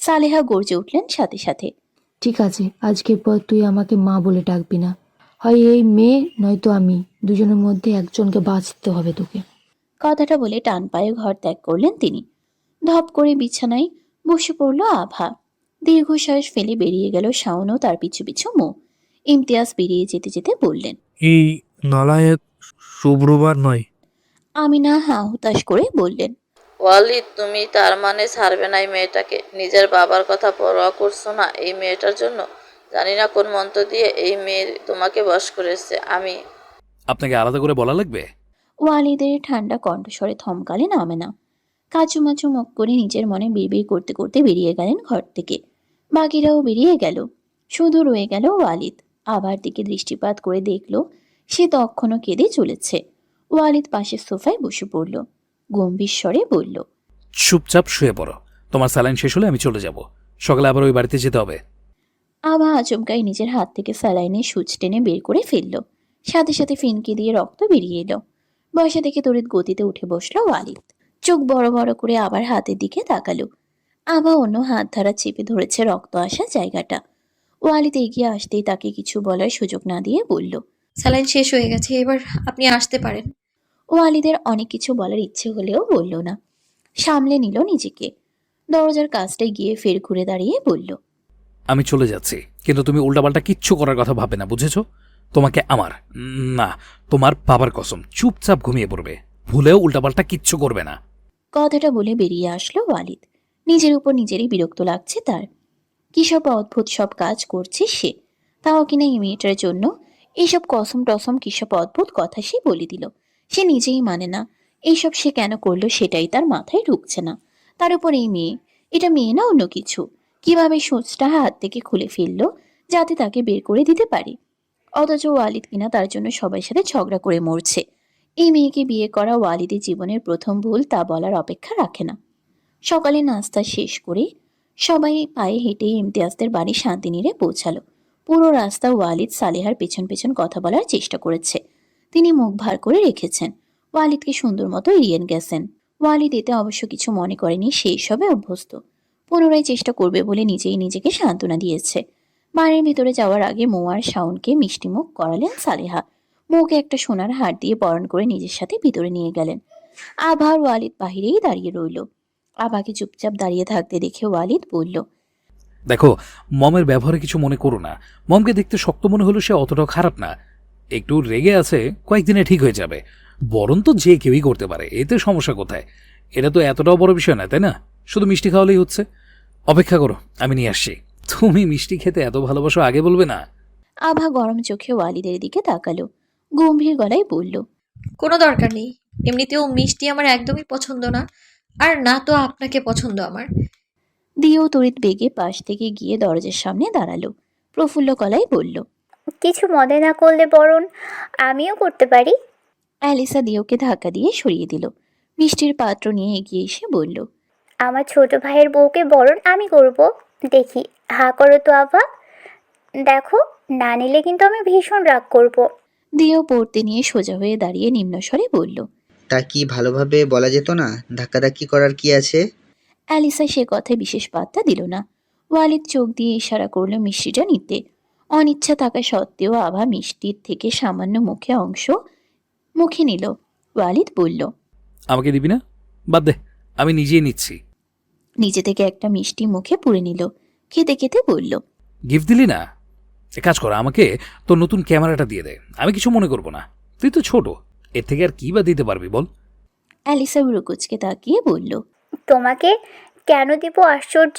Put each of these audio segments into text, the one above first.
সালেহা গর্জে উঠলেন সাথে সাথে। ঠিক আছে, আজকের পর তুই আমাকে মা বলে ডাকবি না। হয় এই মেয়ে নয়তো আমি, দুজনের মধ্যে একজনকে বাঁচতে হবে তোকে। কথাটা বলে টান পায়ে ঘর ত্যাগ করলেন তিনি। ধপ করে বিছানায় বসে পড়ল আভা। দীর্ঘশ্বাস ফেলে বেরিয়ে গেল শাওন ও তার পিছু পিছু মো। ইমতিয়াজ বেরিয়ে যেতে যেতে বললেন, এই নালায়েক শুভ্রবার নয়। আমিনা হা হুতাশ করে বললেন, ওয়ালিদ, তুমি তার মানে ছাড়বে না এই মেয়েটাকে? নিজের বাবার কথা পরোয়া করছো না এই মেয়েটার জন্য? জানি না কোন মন্ত্র দিয়ে এই মেয়ে তোমাকে বশ করেছে। আমি আপনাকে আলাদা করে বলা লাগবে? ওয়ালিদের ঠান্ডা কণ্ঠস্বরে থমকালেন আমেনা। কাচুমাচু মুখ করে নিজের মনে বিড়বিড় করতে করতে বেরিয়ে গেলেন ঘর থেকে। বাকিরাও বেরিয়ে গেল, শুধু রয়ে গেল ওয়ালিদ। আবার দিকে দৃষ্টিপাত করে দেখল সে তখনও কেঁদে চলেছে। ওয়ালিদ পাশের সোফায় বসে পড়ল, গম্ভীর স্বরে বলল, চুপচাপ শুয়ে পড়ো। তোমার স্যালাইন শেষ হলে আমি চলে যাব। সকালে আবার ওই বাড়িতে যেতে হবে। আভা আচমকাই নিজের হাত থেকে স্যালাইনের সুচ টেনে বের করে ফেলল। সাথে সাথে ফিনকি দিয়ে রক্ত বেরিয়ে এলো। বসা থেকে তড়িৎ গতিতে উঠে বসলো ওয়ালিদ। চোখ বড় বড় করে আবার হাতের দিকে তাকালো। আভা অন্য হাত ধারা চেপে ধরেছে রক্ত আসা জায়গাটা। ওয়ালিদ এগিয়ে আসতেই তাকে কিছু বলার সুযোগ না দিয়ে বলল, স্যালাইন শেষ হয়ে গেছে, এবার আপনি আসতে পারেন। ওয়ালিদের অনেক কিছু বলার ইচ্ছে হলেও বলল না, সামলে নিল নিজেকে। দরজার কাছটায় গিয়ে ফের ঘুরে দাঁড়িয়ে বলল, আমি চলে যাচ্ছি, কিন্তু তুমি উল্টাপাল্টা কিচ্ছু করার কথা ভাবে না, বুঝেছো? তোমাকে আমার না, তোমার বাবার কসম, চুপচাপ ঘুমিয়ে পড়বে। ভুলেও উল্টাপাল্টা কিচ্ছু করবে না। কথাটা বলে বেরিয়ে আসলো ওয়ালিদ। নিজের উপর নিজেরই বিরক্ত লাগছে তার। কি সব অদ্ভুত সব কাজ করছে সে, তাও কিনা এই মেয়েটার জন্য। এইসব কসম টসম কি সব অদ্ভুত কথা সে বলে দিল। সে নিজেই মানে না এইসব সে কেন করলো, সেটাই তার মাথায় ঢুকছে না। তার উপর এই মেয়ে, এটা মেয়ে না অন্য কিছু। কিভাবে সুচটা হাত থেকে খুলে ফেললো যাতে তাকে বের করে দিতে পারে। অথচ ওয়ালিদ কিনা তার জন্য সবার সাথে ঝগড়া করে মরছে। এই মেয়েকে বিয়ে করা ওয়ালিদের জীবনের প্রথম ভুল, তা বলার অপেক্ষা রাখে না। সকালে নাস্তা শেষ করে সবাই পায়ে হেঁটে ইমতিয়াজদের বাড়ি শান্তিনীরে পৌঁছালো। পুরো রাস্তা ওয়ালিদ সালেহার পেছন পেছন কথা বলার চেষ্টা করেছে। তিনি মুখ ভার করে রেখেছেন, ওয়ালিদকে সুন্দর মতো এড়িয়ে গেছেন। ওয়ালিদ এতে অবশ্য কিছু মনে করেনি, সেই সবে অভ্যস্ত। পুনরায় চেষ্টা করবে বলে নিজেই নিজেকে সান্ত্বনা দিয়েছে। বাড়ির ভিতরে যাওয়ার আগে মৌ আর শাওনকে মিষ্টিমুখ করালেন সালেহা। মৌকে একটা সোনার হার দিয়ে বরণ করে নিজের সাথে ভিতরে নিয়ে গেলেন। আভার ওয়ালিদ বাহিরেই দাঁড়িয়ে রইল। আভাকে চুপচাপ দাঁড়িয়ে থাকতে দেখে ওয়ালিদ বলল, দেখো, মমের ব্যবহারে কিছু মনে করো না। মমকে দেখতে শক্ত মনে হলো সে অতটাও খারাপ না। একটু রেগে আছে, কয়েকদিনে ঠিক হয়ে যাবে। বরণ তো যে কেউই করতে পারে, এতে সমস্যা কোথায়? এটা তো এতটাও বড় বিষয় না, তাই না? শুধু মিষ্টি খাওয়ালেই হচ্ছে। অপেক্ষা করো, আমি নিয়ে আসছি। তুমি মিষ্টি খেতে এত ভালোবাসো, আগে বলবে না? আভা গরম চোখে ওয়ালিদের দিকে তাকালো, গম্ভীর গলায় বলল, কোনো দরকার নেই। এমনিতেও মিষ্টি আমার একদমই পছন্দ না, আর না তো আপনাকে পছন্দ আমার। দিয়েও তড়িৎ বেগে পাশ থেকে গিয়ে দরজার সামনে দাঁড়ালো। প্রফুল্ল গলায় বলল, কিছু মনে না করলে বরণ আমিও করতে পারি। অ্যালিসা দিওকে ধাক্কা দিয়ে সরিয়ে দিল। মিষ্টির পাত্র নিয়ে এগিয়ে এসে বলল, আমার ছোট ভাইয়ের বউকে বরণ আমি করব। দেখি, হা করো তো আভা। দেখো, না নিলে কিন্তু আমি ভীষণ রাগ করব। দিও পড়তে নিয়ে সোজা হয়ে দাঁড়িয়ে নিম্নস্বরে বলল, তা কি ভালোভাবে বলা যেত না? ধাক্কাধাক্কি করার কি আছে? অ্যালিসা সে কথায় বিশেষ পাত্তা দিল না। ওয়ালিদ চোখ দিয়ে ইশারা করলো মিষ্টিটা নিতে। অনিচ্ছা থাকা সত্ত্বেও আভা মিষ্টির থেকে সামান্য মুখে নিল। ওয়ালিদ বলল, আমাকে দিবি না? বাদ দে, আমি নিজেই নিচ্ছি। নিজে থেকে একটা মিষ্টি মুখে পুরে নিল। খেতে খেতে বলল, গিফট দিলি না? এক কাজ কর, আমাকে তোর নতুন ক্যামেরাটা দিয়ে দে। আমি কিছু মনে করব না। তুই তো ছোট, এর থেকে আর কি বা দিতে পারবি বল? অ্যালিসা ব্রুকুচকে তাকিয়ে বলল, তোমাকে কেন দিব আশ্চর্য?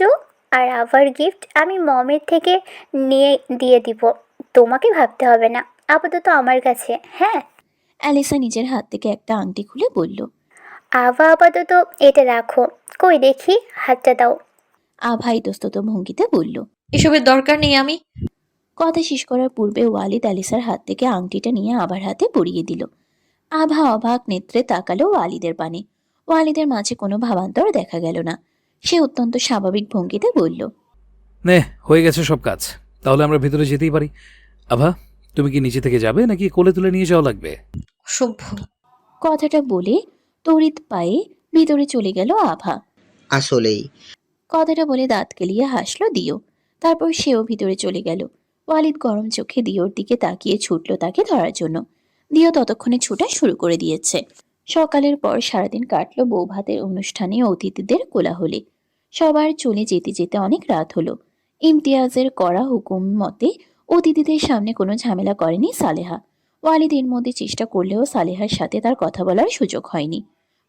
আর আভার গিফট আমি মমের থেকে নিয়ে দিয়ে দিব। তোমাকে ভাবতে হবে না, আপাতত আমার কাছে। হ্যাঁ, অ্যালিসা নিজের হাত থেকে একটা আংটি খুলে বলল। আভা আপাতত এটা রাখো। কই দেখি, হাতটা দাও। আভা ইতস্তত ভঙ্গিতে বলল। এসবের দরকার নেই। আমি কথা শেষ করার পূর্বে ওয়ালিদ অ্যালিসার হাত থেকে আংটিটা নিয়ে আবার হাতে পরিয়ে দিল। আভা অবাক নেত্রে তাকালো ওয়ালিদের পানে। ওয়ালিদের মাঝে কোনো ভাবান্তর দেখা গেল না। সে অত্যন্ত স্বাভাবিক ভঙ্গিতে বলল, নে, হয়ে গেছে সব কাজ। তাহলে আমরা ভিতরে যেতেই পারি। আভা, তুমি কি নিচে থেকে যাবে নাকি কোলে তুলে নিয়ে যাওয়া লাগবে? অসভ্য। কথাটা বলে তড়িৎ পায়ে ভিতরে চলে গেল আভা। আসলেই। কথাটা বলে দাঁত কেলিয়ে হাসলো দিও। তারপর সেও ভিতরে চলে গেল। ওয়ালিদ গরম চোখে দিওর দিকে তাকিয়ে ছুটল তাকে ধরার জন্য। দিও ততক্ষণে ছুটা শুরু করে দিয়েছে। সকালের পর সারাদিন কাটলো বউ ভাতের অনুষ্ঠানে ও অতিথিদের কোলাহলে। সবার চলে যেতে যেতে অনেক রাত হলো। ইমতিয়াজের করা হুকুম মতে অতিথিদের সামনে কোনো ঝামেলা করেনি সালেহা। ওয়ালিদ এর মধ্যে চেষ্টা করলেও সালেহার সাথে তার কথা বলার সুযোগ হয়নি।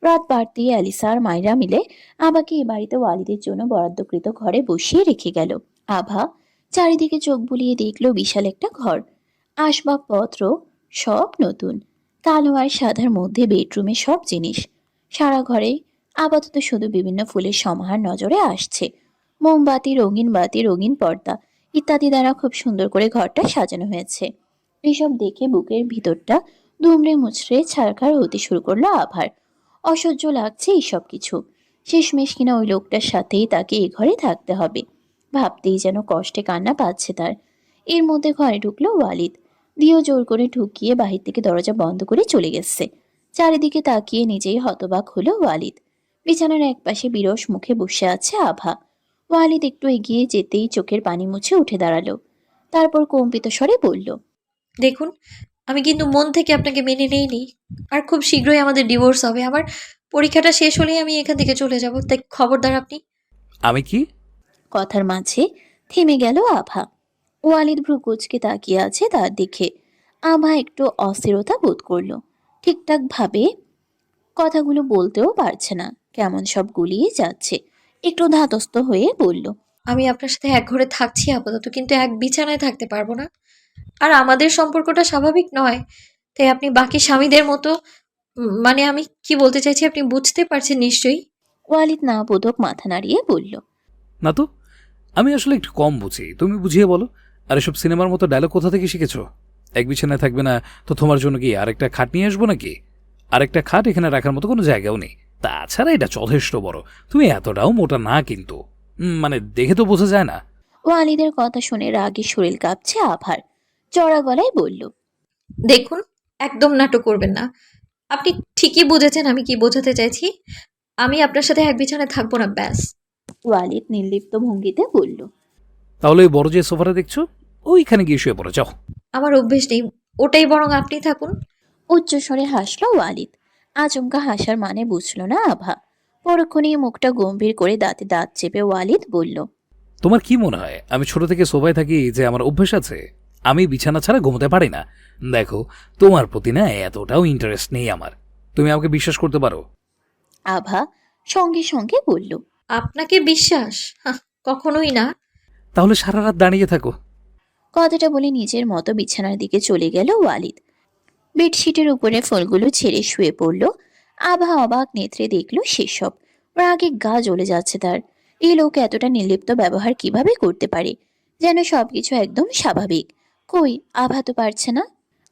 রাত বাড়তেই অ্যালিসা আর মাইরা মিলে আভাকে এ বাড়িতে ওয়ালিদের জন্য বরাদ্দকৃত ঘরে বসিয়ে রেখে গেল। আভা চারিদিকে চোখ বুলিয়ে দেখল বিশাল একটা ঘর। আসবাবপত্র সব নতুন, কালো আর সাদার মধ্যে বেডরুমে সব জিনিস। সারা ঘরে আপাতত শুধু বিভিন্ন ফুলের সমাহার নজরে আসছে। মোমবাতি, রঙিন বাতি, রঙিন পর্দা ইত্যাদি দ্বারা খুব সুন্দর করে ঘরটা সাজানো হয়েছে। এসব দেখে বুকের ভিতরটা দুমড়ে মুচড়ে ছারখার হতে শুরু করলো আভার। অসহ্য লাগছে এইসব কিছু। শেষমেশ কিনা ওই লোকটার সাথেই তাকে এ ঘরে থাকতে হবে। ভাবতেই যেন কষ্টে কান্না পাচ্ছে তার। এর মধ্যে ঘরে ঢুকলো ওয়ালিদ। দিও জোর করে ঢুকিয়ে বাহির থেকে দরজা বন্ধ করে চলে গেছে। চারিদিকে তাকিয়ে নিজেই হতবাক হলো ওয়ালিদ। বিছানার একপাশে বিরস মুখে বসে আছে আভা। ওয়ালিদ একটু এগিয়ে যেতেই চোখের পানি মুছে উঠে দাঁড়ালো। তারপর কম্পিত স্বরে বলল, দেখুন, আমি কিন্তু মন থেকে আপনাকে মেনে নেইনি। আর খুব শীঘ্রই আমাদের ডিভোর্স হবে। আমার পরীক্ষাটা শেষ হলেই আমি এখান থেকে চলে যাব। তাই খবরদার আপনি। আমি কি? কথার মাঝে থেমে গেল আভা। ওয়ালিদ ভ্রু কুঁচকে তাকিয়ে আছে তার দিকে। আভা একটু অস্থিরতা বোধ করলো। ঠিকঠাক ভাবে কথাগুলো বলতেও পারছে না, কেমন সব গুলিয়ে যাচ্ছে। একটু ধাতস্থ হয়ে বলল, আমি আপনার সাথে এক ঘরে থাকছি আপাতত, কিন্তু এক বিছানায় থাকতে পারবো না। আর আমাদের সম্পর্কটা স্বাভাবিক নয়। তাই আপনি বাকি স্বামীদের মতো, মানে আমি কি বলতে চাইছি আপনি বুঝতে পারছেন নিশ্চয়ই। ওয়ালিদ না বোধক মাথা নাড়িয়ে বলল, না তো, আমি আসলে একটু কম বুঝি, তুমি বুঝিয়ে বলো। আর এসব সিনেমার মতো ডায়লগ কোথা থেকে শিখেছো? এক বিছানায় থাকবে না তো তোমার জন্য কি আরেকটা খাট নিয়ে আসবো নাকি? আরেকটা খাট এখানে রাখার মতো কোনো জায়গাও নেই। তাছাড়া এটা যথেষ্ট বড়, তুমি এতটাও মোটা না কিন্তু। মানে দেখে তো বোঝা যায় না। ওয়ালিদের কথা শুনে রাগে শরীর কাঁপছে আভার। চড়া গলায় বলল, দেখুন, একদম নাটক করবেন না। আপনি ঠিকই বুঝেছেন আমি কি বোঝাতে চাইছি। আমি আপনার সাথে এক বিছানায় থাকবো না, ব্যাস। ওয়ালিদ নির্লিপ্ত ভঙ্গিতে বলল, তাহলে ওই বড় যে সোফাটা দেখছো ওইখানে গিয়ে শুয়ে পড়ো, যাও। আমার অভ্যেস নেই, ওটাই বরং আপনি থাকুন। উচ্চস্বরে হাসল ওয়ালিদ। আচমকা হাসার মানে বুঝল না আভা। পরক্ষণেই মুখটা গম্ভীর করে দাঁতে দাঁত চেপে ওয়ালিদ বলল, তোমার কি মনে হয় আমি ছোট থেকে সোফায় থাকি যে আমার অভ্যেস আছে? আমি বিছানা ছাড়া ঘুমোতে পারি না। দেখো, তোমার প্রতি না এতটাও ইন্টারেস্ট নেই আমার, তুমি আমাকে বিশ্বাস করতে পারো। আভা সঙ্গে সঙ্গে বলল, আপনাকে বিশ্বাস? কখনোই না। তাহলে সারা রাত দাঁড়িয়ে থাকো। কথাটা বলে নিজের মতো বিছানার দিকে চলে গেল ওয়ালিদ। বেডশিটের উপরে ফুলগুলো ছেড়ে শুয়ে পড়ল। আভা অবাক নেত্রে দেখল সেসব। রাগে গা জ্বলে যাচ্ছে তার। এই লোক এতটা নির্লিপ্ত ব্যবহার কিভাবে করতে পারে? যেন সবকিছু একদম স্বাভাবিক। কই, আভা তো পারছে না।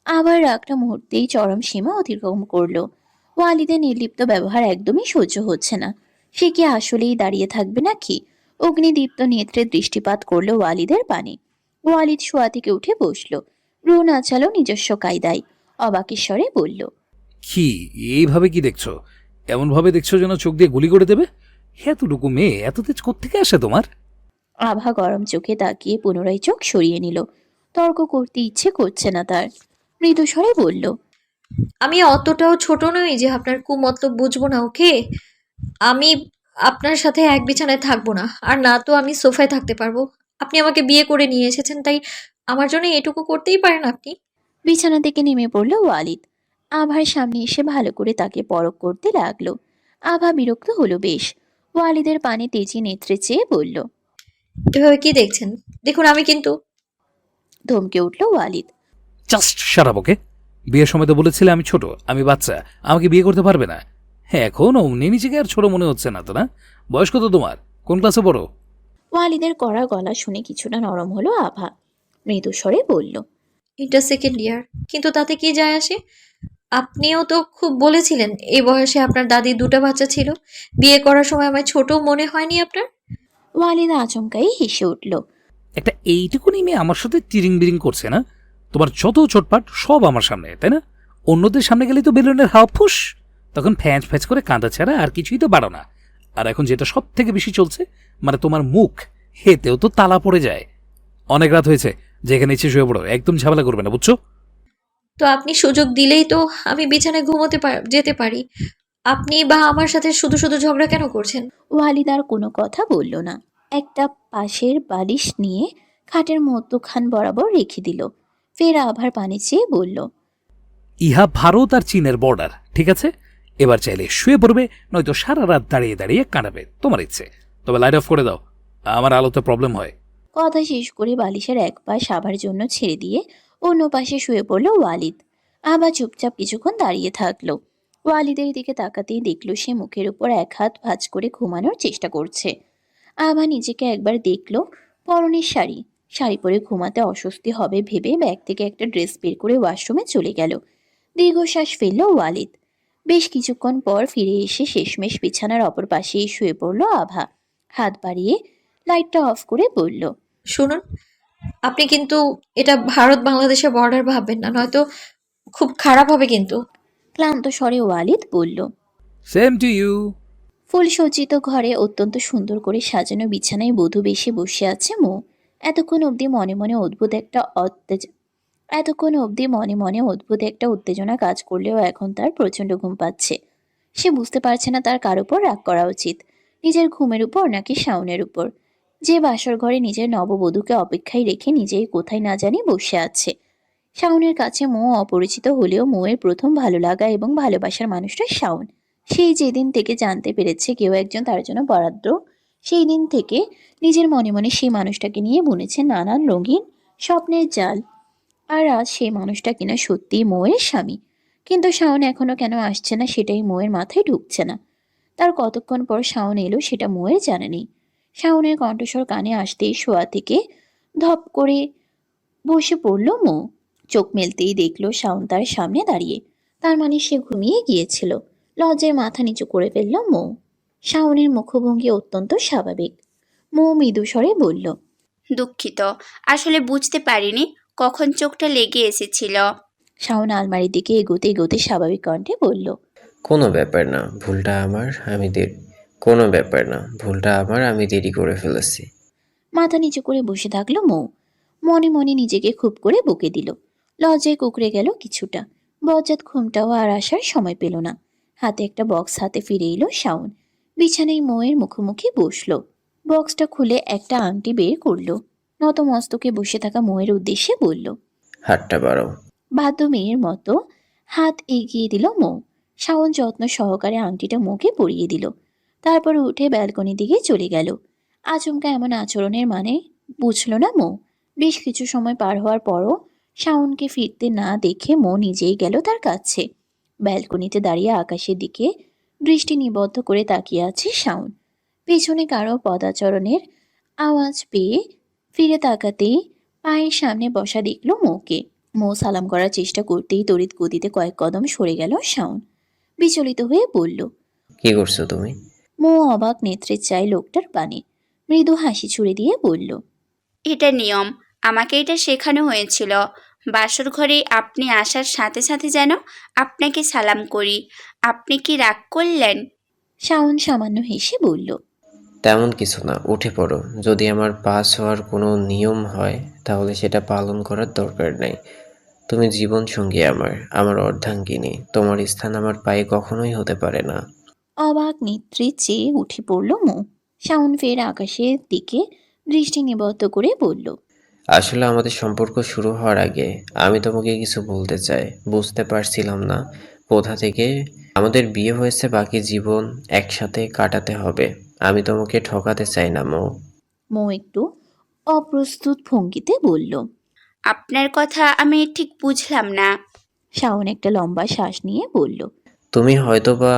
আবার রাগটা মুহূর্তেই চরম সীমা অতিক্রম করলো। ওয়ালিদের নির্লিপ্ত ব্যবহার একদমই সহ্য হচ্ছে না। সে কি আসলেই দাঁড়িয়ে থাকবে নাকি? অগ্নিদীপ্ত নেত্রে দৃষ্টিপাত করলো ওয়ালিদের পানে। ওয়ালিদ শোয়া থেকে উঠে বসল। ভ্রু নাচালো নিজস্ব কায়দায়। অবাকেশ্বরে বলল, কি এইভাবে কি দেখছো? এমন ভাবে দেখছো যেন চোখ দিয়ে গুলি করে দেবে। এতটুকু মেয়ে এত তেজ কোত্থেকে আসে তোমার? আভা গরম চোখে তাকিয়ে পুনরায় চোখ সরিয়ে নিল। তর্ক করতে ইচ্ছে করছে না তার। মৃদুস্বরে বলল, আমি অতটাও ছোট নই যে আপনার কুমতলব বুঝবো না, ওকে? আমি আপনার সাথে এক বিছানায় থাকবো না, আর না তো আমি সোফায় থাকতে পারবো। আপনি আমাকে বিয়ে করে নিয়ে এসেছেন, তাই আমার জন্য এটুকু করতেই পারেন আপনি। বিছানা থেকে নেমে পড়ল ওয়ালিদ। আভার সামনে এসে ভালো করে তাকে পরখ করতে লাগলো। আভা বিরক্ত হলো বেশ। ওয়ালিদের পানে তেজি নেত্রে চেয়ে বলল, এভাবে কি দেখছেন? দেখুন, আমি কিন্তু। ধমকে উঠল ওয়ালিদ। জাস্ট শারাপ, ওকে? বিয়ের সময় তো বলেছিলে আমি ছোট, আমি বাচ্চা, আমাকে বিয়ে করতে পারবে না। হ্যাঁ, এখন অমনি নিজেকে আর ছোট মনে হচ্ছে না তো, না? বয়স কত তোমার? কোন ক্লাসে পড়ো? ওয়ালিদের কড়া গলা শুনে কিছুটা নরম হলো আভা। মৃদুস্বরে বলল, ইন্টার সেকেন্ড ইয়ার, কিন্তু তাতে কি যায় আসে? আপনিও তো খুব বলেছিলেন এই বয়সে আপনার দাদির দুটো বাচ্চা ছিল। বিয়ে করার সময় আমায় ছোট মনে হয়নি আপনার? ওয়ালিদ আচমকাই হেসে উঠল। একটা এইটুকুনি মেয়ে আমার সাথে তিরিং বিরিং করছে না? তোমার যত চটপাট সব আমার সামনে, তাই না? অন্যদের সামনে গেলেই তো বেলুনের হাওয়া ফুস, তখন ফ্যাঁচ ফ্যাঁচ করে কাঁদা ছাড়া আর কিছুই তো বাড়ো না। আর এখন যেটা সব থেকে বেশি চলছে, মানে তোমার মুখ, হেতেও তো তালা পড়ে যায়। অনেক রাত হয়েছে, যেখানে ইচ্ছে শুয়ে পড়ো, একদম ঝামেলা করবে না, বুঝছো? তো আপনি সুযোগ দিলেই তো আমি বিছানায় ঘুমোতে যেতে পারি। আপনি বা আমার সাথে শুধু শুধু ঝগড়া কেন করছেন? ওয়ালিদ আর কোনো কথা বলল না। একটা পাশের বালিশ নিয়ে খাটের মধ্যখান বরাবর রেখে দিল। ফের আভার পানি চেয়ে বলল, ইহা ভারত আর চীনের বর্ডার, ঠিক আছে? এবার চাইলে শুয়ে পড়বে, নয়তো সারা রাত দাঁড়িয়ে দাঁড়িয়ে কাটাবে, তোমার ইচ্ছে। তবে লাইট অফ করে দাও, আমার আলোতে প্রবলেম হয়। কথা শেষ করে বালিশের এক পাশ আভার জন্য ছেড়ে দিয়ে অন্য পাশে শুয়ে পড়ল ওয়ালিদ। আভা চুপচাপ কিছুক্ষণ দাঁড়িয়ে থাকলো। ওয়ালিদের দিকে তাকাতেই দেখল সে মুখের উপর এক হাত ভাঁজ করে ঘুমানোর চেষ্টা করছে। আভা নিজেকে একবার দেখলো পরনের শাড়ি। শাড়ি পরে ঘুমাতে অস্বস্তি হবে ভেবে ব্যাগ থেকে একটা ড্রেস বের করে ওয়াশরুমে চলে গেল। দীর্ঘশ্বাস ফেলল ওয়ালিদ। বেশ কিছুক্ষণ পর ফিরে এসে শেষমেশ বিছানার অপর পাশেই শুয়ে পড়ল আভা। হাত বাড়িয়ে লাইটটা অফ করে বলল, শুনুন, আপনি কিন্তু এটা ভারত বাংলাদেশের বর্ডার ভাববেন না, নয়তো খুব খারাপ হবে কিন্তু। ক্লান্ত স্বরে ওয়ালিদ বলল। Same to you. ফুলসজ্জিত ঘরে অত্যন্ত সুন্দর করে সাজানো বিছানায় বধূ বেশে বসে আছে মৌ। এতক্ষণ অবধি মনে মনে অদ্ভুত একটা উত্তেজনা কাজ করলেও এখন তার প্রচণ্ড ঘুম পাচ্ছে। সে বুঝতে পারছে না তার কার উপর রাগ করা উচিত, নিজের ঘুমের উপর নাকি শাওনের উপর, যে বাসর ঘরে নিজের নববধূকে অপেক্ষায় রেখে নিজেই কোথায় না জানি বসে আছে। শাওনের কাছে মৌ অপরিচিত হলেও মৌয়ের প্রথম ভালো লাগা এবং ভালোবাসার মানুষটা শাওন। সেই যেদিন থেকে জানতে পেরেছে কেউ একজন তার জন্য বরাদ্দ, সেই দিন থেকে নিজের মনে মনে সেই মানুষটাকে নিয়ে বুনেছে নানান রঙিন স্বপ্নের জাল। আর আজ সেই মানুষটা কিনা সত্যিই মৌয়ের স্বামী। কিন্তু শাওন এখনো কেন আসছে না সেটাই মৌয়ের মাথায় ঢুকছে না। তার কতক্ষণ পর শাওন এলো সেটা মৌয়ের জানা নেই। শাওনের কণ্ঠস্বর কানে আসতেই শোয়া থেকে ধপ করে বসে পড়ল মৌ। চোখ মেলতেই দেখলো শাওন তার সামনে দাঁড়িয়ে। তার মানে সে ঘুমিয়ে গিয়েছিল। লজ্জায় মাথা নিচু করে ফেলল মৌ। শাওনের মুখভঙ্গি অত্যন্ত স্বাভাবিক। মৌ মৃদু স্বরে বলল, দুঃখিত, আসলে বুঝতে পারিনি কখন চোখটা লেগে এসেছিল। শাওন আলমারির দিকে এগোতে এগোতে স্বাভাবিক কণ্ঠে বলল, কোনো ব্যাপার না, ভুলটা আমার, কোনো ব্যাপার না, ভুলটা আমার, আমি দেরি করে ফেলেছি। মাথা নিচু করে বসে থাকলো মৌ। মনে মনে নিজেকে খুব করে বকে দিল। লজ্জায় কুকড়ে গেল কিছুটা। বজ্জাত ঘুমটাও আর আসার সময় পেল না। হাতে একটা বক্স হাতে ফিরে এলো শাওন। বিছানায় মৌয়ের মুখোমুখি বসলো। বক্সটা খুলে একটা আংটি বের করলো। নত মস্তকে বসে থাকা মৌয়ের উদ্দেশ্যে বলল, হাতটা বাড়াও। বাধ্য মেয়ের মতো হাত এগিয়ে দিল মৌ। শাওন যত্ন সহকারে আংটিটা মুখে পরিয়ে দিল। তারপর উঠে ব্যালকনির দিকে চলে গেল। আচমকা এমন আচরণের মানে বুঝল না মৌ। বেশ কিছু সময় পার হওয়ার পরও শাওনকে ফিরতে না দেখে মৌ নিজেই গেল তার কাছে। ব্যালকনিতে দাঁড়িয়ে আকাশের দিকে দৃষ্টি নিবদ্ধ করে তাকিয়ে আছে শাওন। পেছনে কারো পদাচরণের আওয়াজ পেয়ে ফিরে তাকাতেই পায়ের সামনে বসা দেখল মৌকে। মৌ সালাম করার চেষ্টা করতেই তড়িৎ গতিতে কয়েক কদম সরে গেল শাওন। বিচলিত হয়ে বলল, কি করছো তুমি? মৌ অবাক নেত্রে চায় লোকটার পানে। মৃদু হাসি ছুড়ে দিয়ে বলল, এটা নিয়ম, আমাকে এটা শেখানো হয়েছিল। বাসর ঘরে আপনি আসার সাথে সাথে যেন আপনাকে সালাম করি। আপনি কি রাগ করলেন? শাওন সামান্য হেসে বলল, তেমন কিছু না, উঠে পড়ো। যদি আমার পাস হওয়ার কোনো নিয়ম হয় তাহলে সেটা পালন করার দরকার নেই। তুমি জীবন সঙ্গী আমার অর্ধাঙ্গিনী। তোমার স্থান আমার পায়ে কখনোই হতে পারে না। অবাক নেত্রে চেয়ে উঠে পড়ল মৌ। শাওন ফের আকাশের দিকে দৃষ্টি নিবদ্ধ করে বলল, আসলে আমাদের সম্পর্ক শুরু হওয়ার আগে আমি তোমাকে কিছু বলতে চাই। বুঝতে পারছিলাম না কোথা থেকে আমাদের বিয়ে হয়েছে, বাকি জীবন একসাথে কাটাতে হবে। আমি তোমাকে ঠকাতে চাই না মৌ। মৌ একটু অপ্রস্তুত ভঙ্গিতে বলল। আপনার কথা আমি ঠিক বুঝলাম না। শাওন একটা লম্বা শ্বাস নিয়ে বলল, তুমি হয়তোবা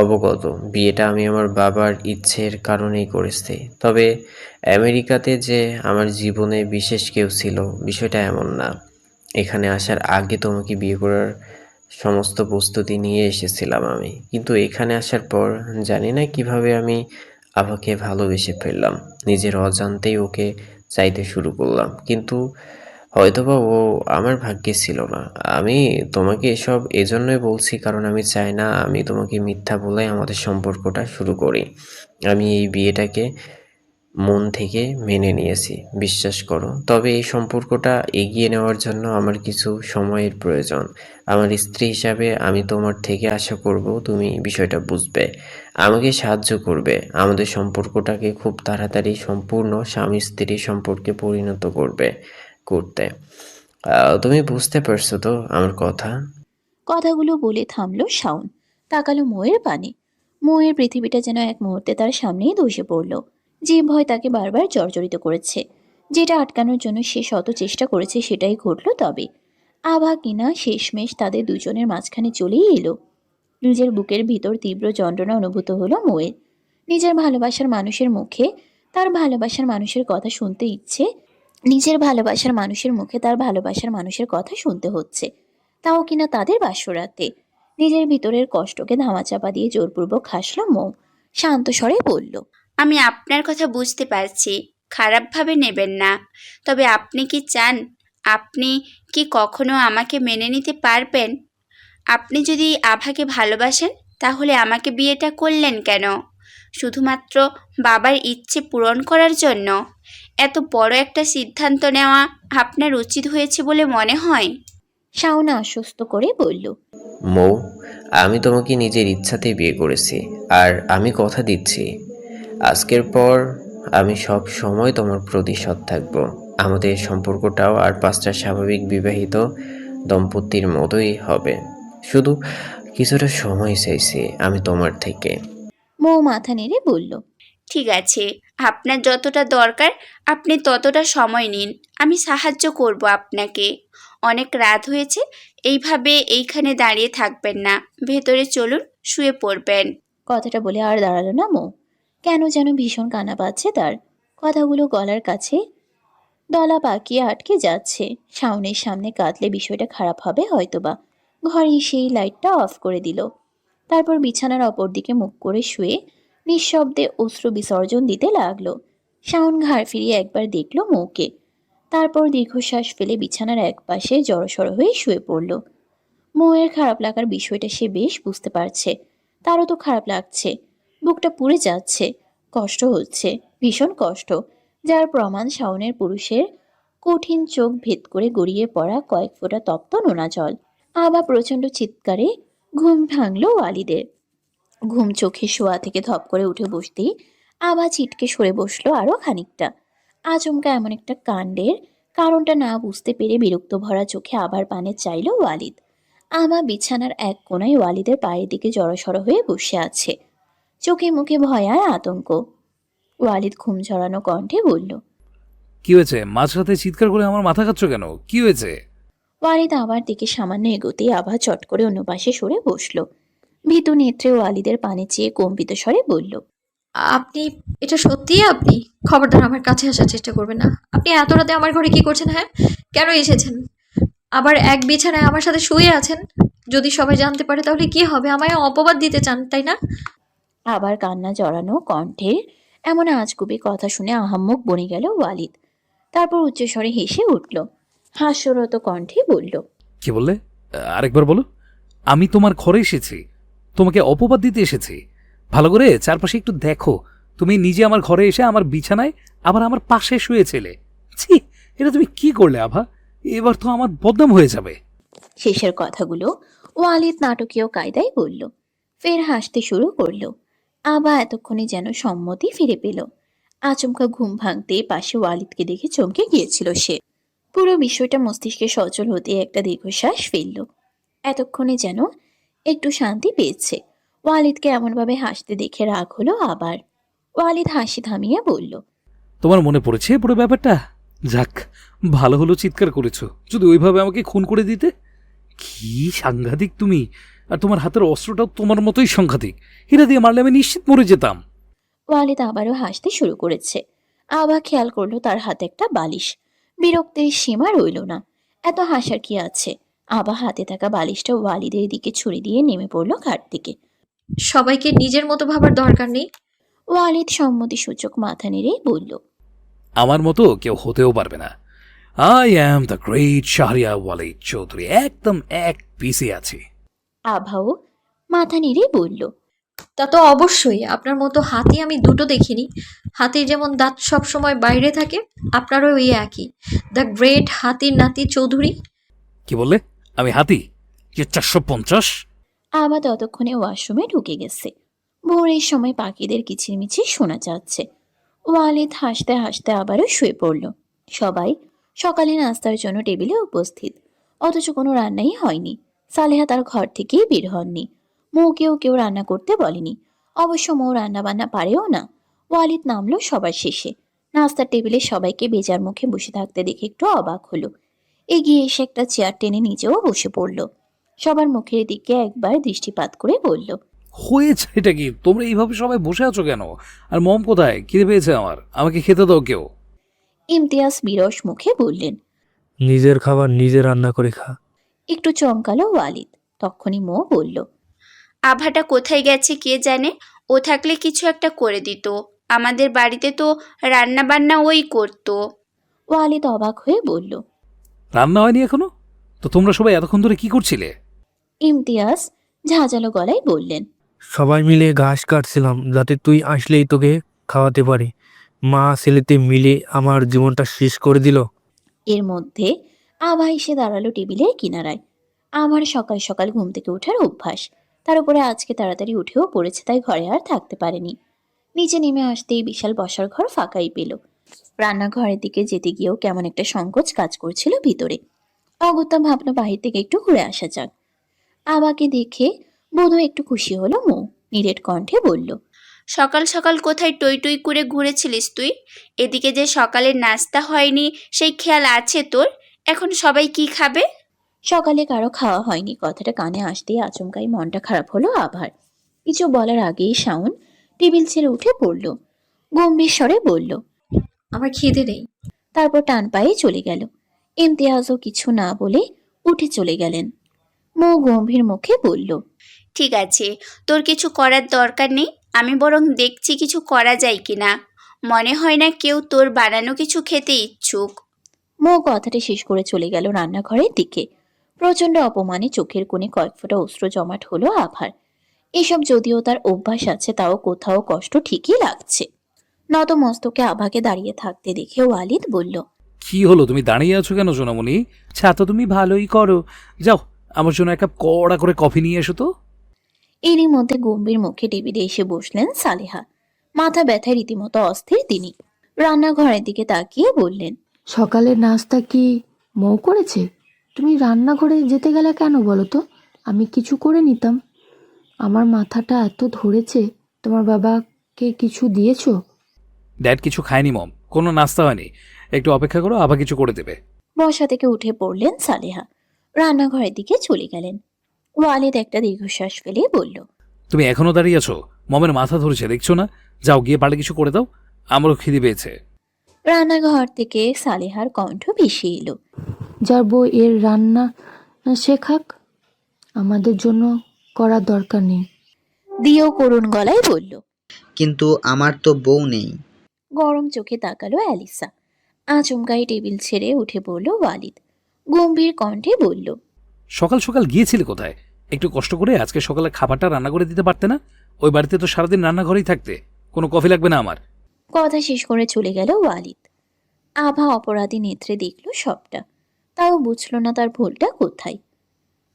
অবগত, বিয়েটা আমি আমার বাবার ইচ্ছের কারণেই করেছি। তবে আমেরিকাতে যে আমার জীবনে বিশেষ কেউ ছিল, বিষয়টা এমন না। এখানে আসার আগে তোমাকে বিয়ে করার সমস্ত প্রস্তুতি নিয়ে এসেছিলাম আমি, কিন্তু এখানে আসার পর জানি না কিভাবে আমি আভাকে ভালোবেসে ফেললাম। নিজের অজান্তেই ওকে চাইতে শুরু করলাম, কিন্তু হয়তোবা ও আমার ভাগ্যে ছিল না। আমি তোমাকে এসব এজন্যই বলছি কারণ আমি চাই না আমি তোমাকে মিথ্যা বলে আমাদের সম্পর্কটা শুরু করি। আমি এই বিয়েটাকে মন থেকে মেনে নিয়েছি, বিশ্বাস করো। তবে এই সম্পর্কটা এগিয়ে নেওয়ার জন্য আমার কিছু সময়ের প্রয়োজন। আমার স্ত্রী হিসাবে আমি তোমার থেকে আশা করব তুমি বিষয়টা বুঝবে, আমাকে সাহায্য করবে, আমাদের সম্পর্কটাকে খুব তাড়াতাড়ি সম্পূর্ণ স্বামী স্ত্রী সম্পর্কে পরিণত করতে। তুমি বুঝতে পারছো তো আমার কথা? কথাগুলো বলে থামলো শাওন। তাকালো মোয়ের পানে। মোয়ের পৃথিবীটা যেন এক মুহূর্তে তার সামনেই ধসে পড়ল। যে ভয় তাকে বারবার জর্জরিত করেছে, যেটা আটকানোর জন্য সে শত চেষ্টা করেছে, সেটাই ঘটল। তবে আভা কিনা শেষমেশ তাদের দুজনের মাঝখানে চলেই এলো। নিজের বুকের ভিতর তীব্র যন্ত্রণা অনুভূত হলো মোয়ের। নিজের ভালোবাসার মানুষের মুখে তার ভালোবাসার মানুষের কথা শুনতে ইচ্ছে, নিজের ভালোবাসার মানুষের মুখে তার ভালোবাসার মানুষের কথা শুনতে হচ্ছে, তাও কিনা তাদের বাসরাতে। নিজের ভিতরের কষ্টকে ধামাচাপা দিয়ে জোরপূর্বক হাসল মৌ। শান্ত স্বরে বলল, আমি আপনার কথা বুঝতে পারছি, খারাপভাবে নেবেন না। তবে আপনি কি চান? আপনি কি কখনো আমাকে মেনে নিতে পারবেন? আপনি যদি আভাকে ভালোবাসেন তাহলে আমাকে বিয়েটা করলেন কেন? শুধুমাত্র বাবার ইচ্ছে পূরণ করার জন্য? এত বড় একটা সিদ্ধান্ত নেওয়া আপনার উচিত হয়েছে বলে মনে হয়? শাওন আশ্বস্ত করে বলল, মৌ, আমি তোমাকে নিজের ইচ্ছাতেই বিয়ে করেছি। আর আমি কথা দিচ্ছি, আজকের পর আমি সব সময় তোমার প্রতি সৎ থাকবো। আমাদের সম্পর্কটাও আর 5টা স্বাভাবিক বিবাহিত দম্পতির মতোই হবে। শুধু কিছুটা সময় চাইছি আমি তোমার থেকে। মৌ মাথা নেড়ে বলল, ঠিক আছে, আপনার যতটা দরকার আপনি ততটা সময় নিন, আমি সাহায্য করব আপনাকে। অনেক রাত হয়েছে, এইভাবে এইখানে দাঁড়িয়ে থাকবেন না, ভেতরে চলুন, শুয়ে পড়বেন। কথাটা বলে আর দাঁড়ালো না মৌ। কেন যেন ভীষণ কান্না পাচ্ছে তার। কথাগুলো গলার কাছে দলা পাকিয়ে আটকে যাচ্ছে। শাওনের সামনে কাঁদলে বিষয়টা খারাপ হবে হয়তোবা। ঘরে সেই লাইটটা অফ করে দিল। তারপর বিছানার অপর দিকে মুখ করে শুয়ে নিঃশব্দে অশ্রু বিসর্জন দিতে লাগলো। শাওন ঘাড় ফিরিয়ে একবার দেখল মৌকে, তারপর দীর্ঘশ্বাস ফেলে বিছানার একপাশে জড়সড় হয়ে শুয়ে পড়ল। মৌয়ের খারাপ লাগার বিষয়টা সে বেশ বুঝতে পারছে। তারও তো খারাপ লাগছে, বুকটা পুড়ে যাচ্ছে, কষ্ট হচ্ছে, ভীষণ কষ্ট, যার প্রমাণ শাওনের পুরুষের কঠিন চোখ ভেদ করে গড়িয়ে পড়া কয়েক ফোঁটা তপ্ত নোনা জল। আবার প্রচণ্ড চিৎকারে ঘুম ভাঙল ওয়ালিদের। ঘুম চোখে শোয়া থেকে ধপ করে উঠে বসতেই আবার ছিটকে সরে বসলো আরো খানিকটা। আচমকা এমন একটা কাণ্ডের কারণটা না বুঝতে পেরে বিরক্ত ভরা চোখে আবার পানে চাইল ওয়ালিদ। আমা বিছানার এক কোণায় ওয়ালিদের পায়ের দিকে জড়সড় হয়ে বসে আছে, চোখে মুখে ভয় আর আতঙ্ক। ওয়ালিদ ঘুম ঝরানো কণ্ঠে বলল, কি হয়েছে? মাঝরাতে চিৎকার করে আমার মাথা খাচ্ছ কেন? কি হয়েছে? ওয়ালিদ আবার দিকে সামান্য এগোতেই আভা চট করে অন্য পাশে সরে বসল। ভীতু নেত্রে ওয়ালিদের পানে চেয়ে কম্পিত স্বরে বলল, আপনি, এটা সত্যিই আপনি? খবরদার আমার কাছে আসার চেষ্টা করবেন না। আপনি এত রাতে আমার ঘরে কি করছেন? হ্যাঁ, কেন এসেছেন? আবার এক বিছানায় আমার সাথে শুয়ে আছেন। যদি সবাই জানতে পারে তাহলে কি হবে? আমায় অপবাদ দিতে চান, তাই না? আবার কান্না জড়ানো কণ্ঠের এমন আজগুবি কথা শুনে আহাম্মক বনে গেল ওয়ালিদ। তারপর উচ্চস্বরে হেসে উঠল, হাস্যরত কণ্ঠে বলল, কি বললে? আরেকবার বলো। আমি তোমার ঘরে এসেছি, তোমাকে অপবাদ দিতে এসেছি? ভালো করে চারপাশে একটু দেখো। তুমি নিজে আমার ঘরে এসে আমার বিছানায় আবার আমার পাশে শুয়েছিলে। ছি, এটা তুমি কি করলে আভা? এবার তো আমার বদনাম হয়ে যাবে। শেষের কথাগুলো ওয়ালিদ নাটকীয় কায়দায় বলল, ফের হাসতে শুরু করলো। আবার এতক্ষণে যেন সম্মতি ফিরে পেল। আচমকা ঘুম ভাঙতে পাশে ওয়ালিদকে দেখে চমকে গিয়েছিল সে। পুরো বিষয়টা মস্তিষ্কে সচল হতে একটা দীর্ঘশ্বাস ফেলল। এতক্ষণে যেন একটু শান্তি পেয়েছে। ওয়ালিদকে এমনভাবে হাসতে দেখে রাগ হলো আবার। ওয়ালিদ হাসি থামিয়ে বলল, তোমার মনে পড়েছে পুরো ব্যাপারটা? যাক, ভালো হলো চিৎকার করেছো। যদি ওইভাবে আমাকে খুন করে দিতে। কি সাংঘাতিক তুমি! আর তোমার হাতের অস্ত্রটাও তোমার মতোই সাংঘাতিক। এটা দিয়ে মারলে আমি নিশ্চিত মরে যেতাম। ওয়ালিদ আবারও হাসতে শুরু করেছে। আবার খেয়াল করলো তার হাতে একটা বালিশ। বিরক্তির সীমা রইল না। এত হাসার কি আছে? আবার হাতে থাকা বালিশটা ওয়ালিদের দিকে ছুরি দিয়ে নেমে পড়লো খাট থেকে। সবাইকে নিজের মতো ভাবার দরকার নেই। ওয়ালিদ সম্মতি সূচক মাথা নেড়ে বলল, আমার মতো কেউ হতেও পারবে না। I am the great Shahriar Walid Chowdhury, একদম এক পিসে আছি। আভাও মাথা নেড়ে বলল, তা তো অবশ্যই, আপনার মতো হাতি আমি দুটো দেখিনি। হাতির যেমন দাঁত সব সময় বাইরে থাকে, আপনারও ওই একই, দ্য গ্রেট হাতির নাতি চৌধুরী। কি বললে? আমি হাতি? যে 450? আভা ততক্ষণে ওয়াশরুমে ঢুকে গেছে। ভোরের সময় পাখিদের কিচিরমিচির শোনা যাচ্ছে। ওয়ালিদ হাসতে হাসতে আবারও শুয়ে পড়ল। সবাই সকালে নাস্তার জন্য টেবিলে উপস্থিত, অথচ কোনো রান্নাই হয়নি। সালেহা তার ঘর থেকেই বের হননি। মৌকেও কেউ রান্না করতে বলেনি। অবশ্য মৌ রান্না বান্না পারেও না। ওয়ালিদ নামলো সবার শেষে। নাস্তার টেবিলে সবাইকে বেজার মুখে বসে থাকতে দেখে একটু অবাক হলো। এগিয়ে এসে একটা চেয়ার টেনে নিজেও বসে পড়ল। সবার মুখের দিকে একবার দৃষ্টিপাত করে বলল, হয়েছে এটা কি? তোমরা এইভাবে সবাই বসে আছো কেন? আর মম কোথায়? খিদে পেয়েছে আমার, আমাকে খেতে দাও কেউ। ইমতিয়াজ বিরস মুখে বললেন। নিজের খাবার নিজে রান্না করে খা। একটু চমকালো ওয়ালিদ। তখনই মৌ বলল, আভাটা কোথায় গেছে কে জানে, ও থাকলে কিছু একটা করে দিত। আমাদের বাড়িতে তো রান্না বান্না ওই করতো। ওয়ালিদ অবাক হয়ে বলল। রান্না হয়নি এখনো? তো তোমরা সবাই এতক্ষণ ধরে কি করছিলে? ইমতিয়াজ ঝাঁঝালো গলায় বললেন, সবাই মিলে ঘাস কাটছিলাম যাতে তুই আসলেই তোকে খাওয়াতে পারি। মা ছেলেতে মিলে আমার জীবনটা শেষ করে দিল। এর মধ্যে আভা এসে দাঁড়ালো টেবিলের কিনারায়। আমার সকাল সকাল ঘুম থেকে ওঠার অভ্যাস, তার উপরে আজকে তাড়াতাড়ি উঠেও পড়েছে, তাই ঘরে আর থাকতে পারেনি। নিচে নেমে আসতেই বিশাল বসার ঘর ফাঁকাই পেল। রান্নাঘরের দিকে যেতে গিয়েও কেমন একটা সংকোচ কাজ করছিল ভিতরে। অগত্যা ভাবনা বাহির থেকে একটু ঘুরে আসা যাক। আবাকে দেখে বোধহয় একটু খুশি হলো মৌ। নিরেট কণ্ঠে বলল, সকাল সকাল কোথায় টই টই করে ঘুরেছিলিস তুই? এদিকে যে সকালের নাস্তা হয়নি সেই খেয়াল আছে তোর? এখন সবাই কি খাবে? সকালে কারো খাওয়া হয়নি কথাটা কানে আসতেই আচমকাই মনটা খারাপ হলো আভার। কিছু বলার আগেই শাওন টেবিল ছেড়ে উঠে পড়ল। গম্ভীর স্বরে বলল, আমার খিদে নেই। তারপর টান পায়ে চলে গেল। ইমতিয়াজও কিছু না বলে উঠে চলে গেলেন। মৌ গম্ভীর মুখে বলল, ঠিক আছে, তোর কিছু করার দরকার নেই। আমি বরং দেখছি কিছু করা যায় কিনা। মনে হয় না কেউ তোর বানানো কিছু খেতে ইচ্ছুক। মৌ কথাটা শেষ করে চলে গেল রান্নাঘরের দিকে। প্রচন্ড অপমানে চোখের কোণে কয়েক ফোঁটা অশ্রু জমাট হলো আভার। এসব যদিও তার অভ্যাস আছে, তাও কোথাও কষ্ট ঠিকই লাগছে। নত মস্তকে আভাকে দাঁড়িয়ে থাকতে দেখে ওয়ালিদ বলল, কি হলো, তুমি দাঁড়িয়ে আছো কেন সোনামণি? চা তো তুমি ভালোই করো, যাও আমার জন্য এক কাপ কড়া করে কফি নিয়ে এসো তো। এরই মধ্যে গম্ভীর মুখে টেবিলে এসে বসলেন সালেহা। মাথা ব্যথায় রীতিমতো অস্থির তিনি। রান্নাঘরের দিকে তাকিয়ে বললেন, সকালের নাস্তা কি মৌ করেছে? তুমি রান্নাঘরে যেতে গেলে কেন বলো তো? আমি কিছু করে নিতাম। আমার মাথাটা এত ধরেছে। তোমার বাবাকে কিছু দিয়েছো? ড্যাড কিছু খায়নি মম, কোনো নাস্তা হয়নি। একটু অপেক্ষা করো, আবার কিছু করে দেবে। বসা থেকে উঠে পড়লেন সালেহা। রান্নাঘরের দিকে চলে গেলেন। ওয়ালিদ একটা দীর্ঘশ্বাস ফেলে বলল, তুমি এখনো দাঁড়িয়ে আছো? মমের মাথা ধরেছে দেখছো না? যাও গিয়ে পারলে কিছু করে দাও, আমারও খিদে পেয়েছে। রান্নাঘর থেকে সালেহার কণ্ঠ ভেসে এলো, যার বউ এর রান্না শেখাক, আমাদের জন্য করার দরকার নেই। দিয়েও করুণ গলায় বলল। কিন্তু আমার তো বউ নেই। গরম চোখে তাকালো অ্যালিসা। আচমকাই টেবিল ছেড়ে উঠে পড়ল ওয়ালিদ। গম্ভীর কণ্ঠে বলল, সকাল সকাল গিয়েছিলে কোথায়? একটু কষ্ট করে আজকে সকালে খাবারটা রান্না করে দিতে পারতে না? ওই বাড়িতে তো সারাদিন রান্নাঘরেই থাকতে। কোনো কফি লাগবে না আমার। কথা শেষ করে চলে গেল ওয়ালিদ। আভা অপরাধী নেত্রে দেখল সবটা, তাও বুঝল না তার ভুলটা কোথায়।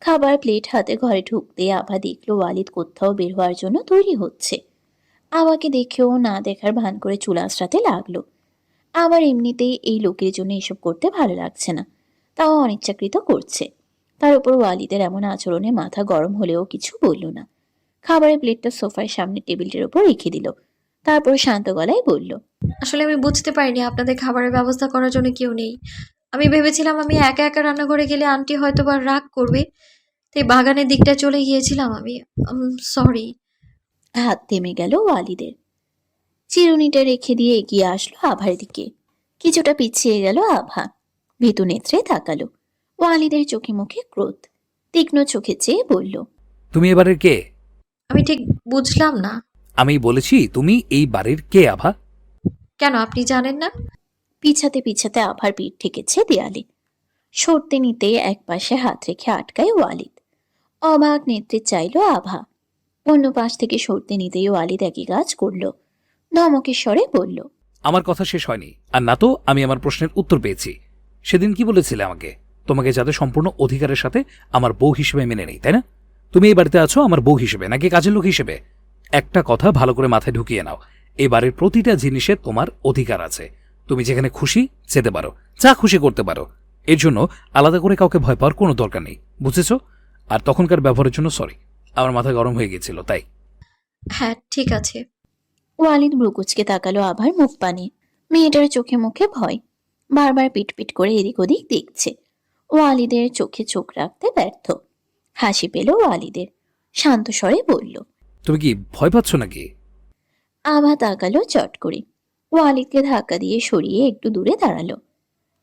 খাবার প্লেট হাতে ঘরে ঢুকতে আভা দেখল ওয়ালিদ কোথাও বের হওয়ার জন্য তৈরি হচ্ছে। আভাকে দেখেও না দেখার ভান করে চুল আঁচড়াতে লাগলো। আবার এমনিতেই এই লোকের জন্য এসব করতে ভালো লাগছে না, তাও অনিচ্ছাকৃত করছে। তার উপর ওয়ালিদের এমন আচরণে মাথা গরম হলেও কিছু বলল না। খাবারের প্লেটটা সোফার সামনে টেবিলটির উপর রেখে দিল। তারপর শান্ত গলায় বলল, আসলে আমি বুঝতে পারিনি আপনাদের খাবারের ব্যবস্থা করার জন্য কেউ নেই। আমি ভেবেছিলাম আমি একা একা রান্নাঘরে গেলে আন্টি হয়তো বা রাগ করবে, তাই বাগানের দিকটা চলে গিয়েছিলাম আমি। সরি। হাত থেমে গেল ওয়ালিদের। চিরুনিটা রেখে দিয়ে এগিয়ে আসলো আভার দিকে। কিছুটা পিছিয়ে গেল আভা। ভীতু নেত্রে তাকালো। ওয়ালিদের চোখে মুখে ক্রোধ। তীক্ষ্ণ চোখে চেয়ে বলল, তুমি এবারের কে? আমি ঠিক বুঝলাম না। আমি বলেছি তুমি এই বাড়ির কে আভা? কেন আপনি জানেন না? পিছাতে পিছাতে আভার পিঠ ঠেকেছে দেয়ালে। সরতে নিতেই এক পাশে হাত রেখে আটকায় ওয়ালিদ। অবাক নেত্রে চাইল আভা। অন্য পাশ থেকে সরতে নিতেই ওয়ালিদ একই কাজ করল। ধমকের স্বরে বলল, আমার কথা শেষ হয়নি। আর না তো আমি আমার প্রশ্নের উত্তর পেয়েছি। সেদিন কি বলেছিলে আমাকে? তোমাকে যাতে সম্পূর্ণ অধিকারের সাথে আমার বউ হিসেবে মেনে নেই, তাই না? তুমি এই বাড়িতে আছো আমার বউ হিসেবে নাকি কাজের লোক হিসেবে? একটা কথা ভালো করে মাথায় ঢুকিয়ে নাও, এই বাড়ির প্রতিটা জিনিসে তোমার অধিকার আছে। তুমি যেখানে খুশি যেতে পারো, যা খুশি করতে পারো। এর জন্য আলাদা করে কাউকে ভয় পাওয়ার কোনো দরকার নেই, বুঝেছো? আর তখনকার ব্যবহারের জন্য সরি, আমার মাথা গরম হয়ে গেছিল তাই। হ্যাঁ, ঠিক আছে। ওয়ালিদ ব্রুকুচকে তাকালো আভার মুখ পানে। মেয়েটার চোখে মুখে ভয়, বারবার পিটপিট করে এদিক ওদিক দেখছে। ওয়ালিদের চোখে চোখ রাখতে ব্যর্থ। হাসি পেল ওয়ালিদের, শান্ত স্বরে বলল, তুমি কি ভয় পাচ্ছ নাকি? আভা তাকালো চট করে। ওয়ালিদকে ধাক্কা দিয়ে সরিয়ে একটু দূরে দাঁড়ালো।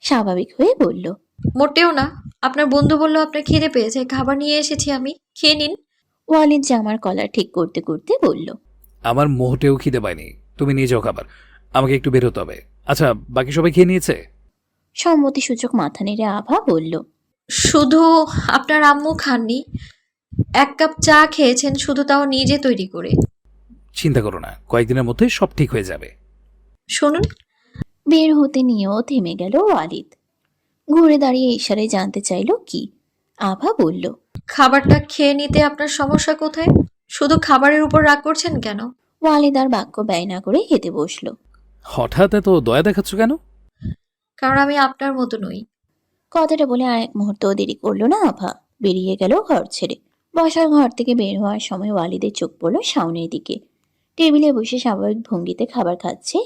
স্বাভাবিক হয়ে বলল, মোটেও না। আপনার বন্ধু বলল আপনার খিদে পেয়েছে, খাবার নিয়ে এসেছি আমি, খেয়ে নিন। ওয়ালিদ জামার কলার ঠিক করতে করতে বলল, আমার মোটেও খিদে পায়নি, তুমি নিয়ে যাও খাবার, আমাকে একটু বের হতে হবে। আচ্ছা, বাকি সবাই খেয়ে নিয়েছে? সম্মতিসূচক মাথা নেড়ে আভা বলল, শুধু আপনার আম্মু খাননি, 1 কাপ চা খেয়েছেন, শুধু তাও নিজে তৈরি করে। চিন্তা করো না, কয়েকদিনের মধ্যে সব ঠিক হয়ে যাবে। শুনুন। বের হতে নিয়েও থেমে গেল ওয়ালিদ। ঘুরে দাঁড়িয়ে ইশারায় জানতে চাইল কি। আভা বলল, খাবারটা খেয়ে নিতে আপনার সমস্যা কোথায়? শুধু খাবারের উপর রাগ করছেন কেন? ওয়ালিদ আর বাক্য ব্যয় না করে খেতে বসলো। হঠাৎ এত দয়া দেখাচ্ছ কেন? কারণ আমি আপনার মতো নই। কথাটা বলে আর এক মুহূর্ত দেরি করলো না আভা। বেরিয়ে গেল ঘর ছেড়ে। বসার ঘর থেকে বের হওয়ার সময় ওয়ালিদের চোখ পড়ল শাওনের দিকে। টেবিলে বসে স্বাভাবিক ভঙ্গিতে খাবার খাচ্ছে,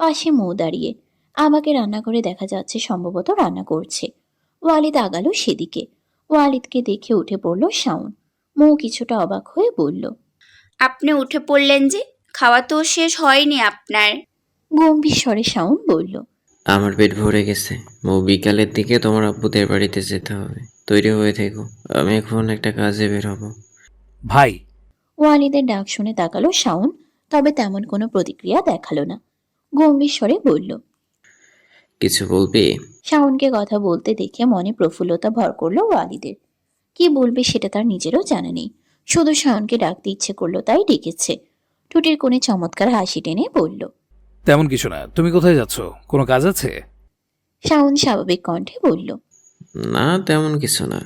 পাশে মৌ দাঁড়িয়ে। আভাকে রান্নাঘরে দেখা যাচ্ছে, সম্ভবত রান্না করছে। ওয়ালিদ আগালো সেদিকে। ওয়ালিদকে দেখে উঠে পড়ল শাওন। মৌ কিছুটা অবাক হয়ে বলল, আপনি উঠে পড়লেন যে? খাওয়া তো শেষ হয়নি আপনার। গম্ভীর স্বরে শাওন বলল, আমার পেট ভরে গেছে। বিকালের দিকে তোমার আব্বুদের বাড়িতে যেতে হবে, তৈরি হয়ে থেকো। আমি এখন একটা কাজে বের হব। ভাই, ওয়ালিদের ডাক শুনে তাকালো শাওন, তবে তেমন কোনো প্রতিক্রিয়া দেখালো না। গম্ভীর স্বরে বলল, কিছু বলবি? শাওনকে কথা বলতে দেখে মনে প্রফুল্লতা ভর করলো ওয়ালিদের। কি বলবে সেটা তার নিজেরও জানা নেই, শুধু শাওনকে ডাকতে ইচ্ছে করলো তাই ডেকেছে। টুটির কোণে চমৎকার হাসি টেনে বলল, তেমন কিছু না। তুমি কোথায় যাচ্ছ? কোনো কাজ আছে? শাওন স্বাভাবিক কণ্ঠে বলল। না, তেমন কিছু না।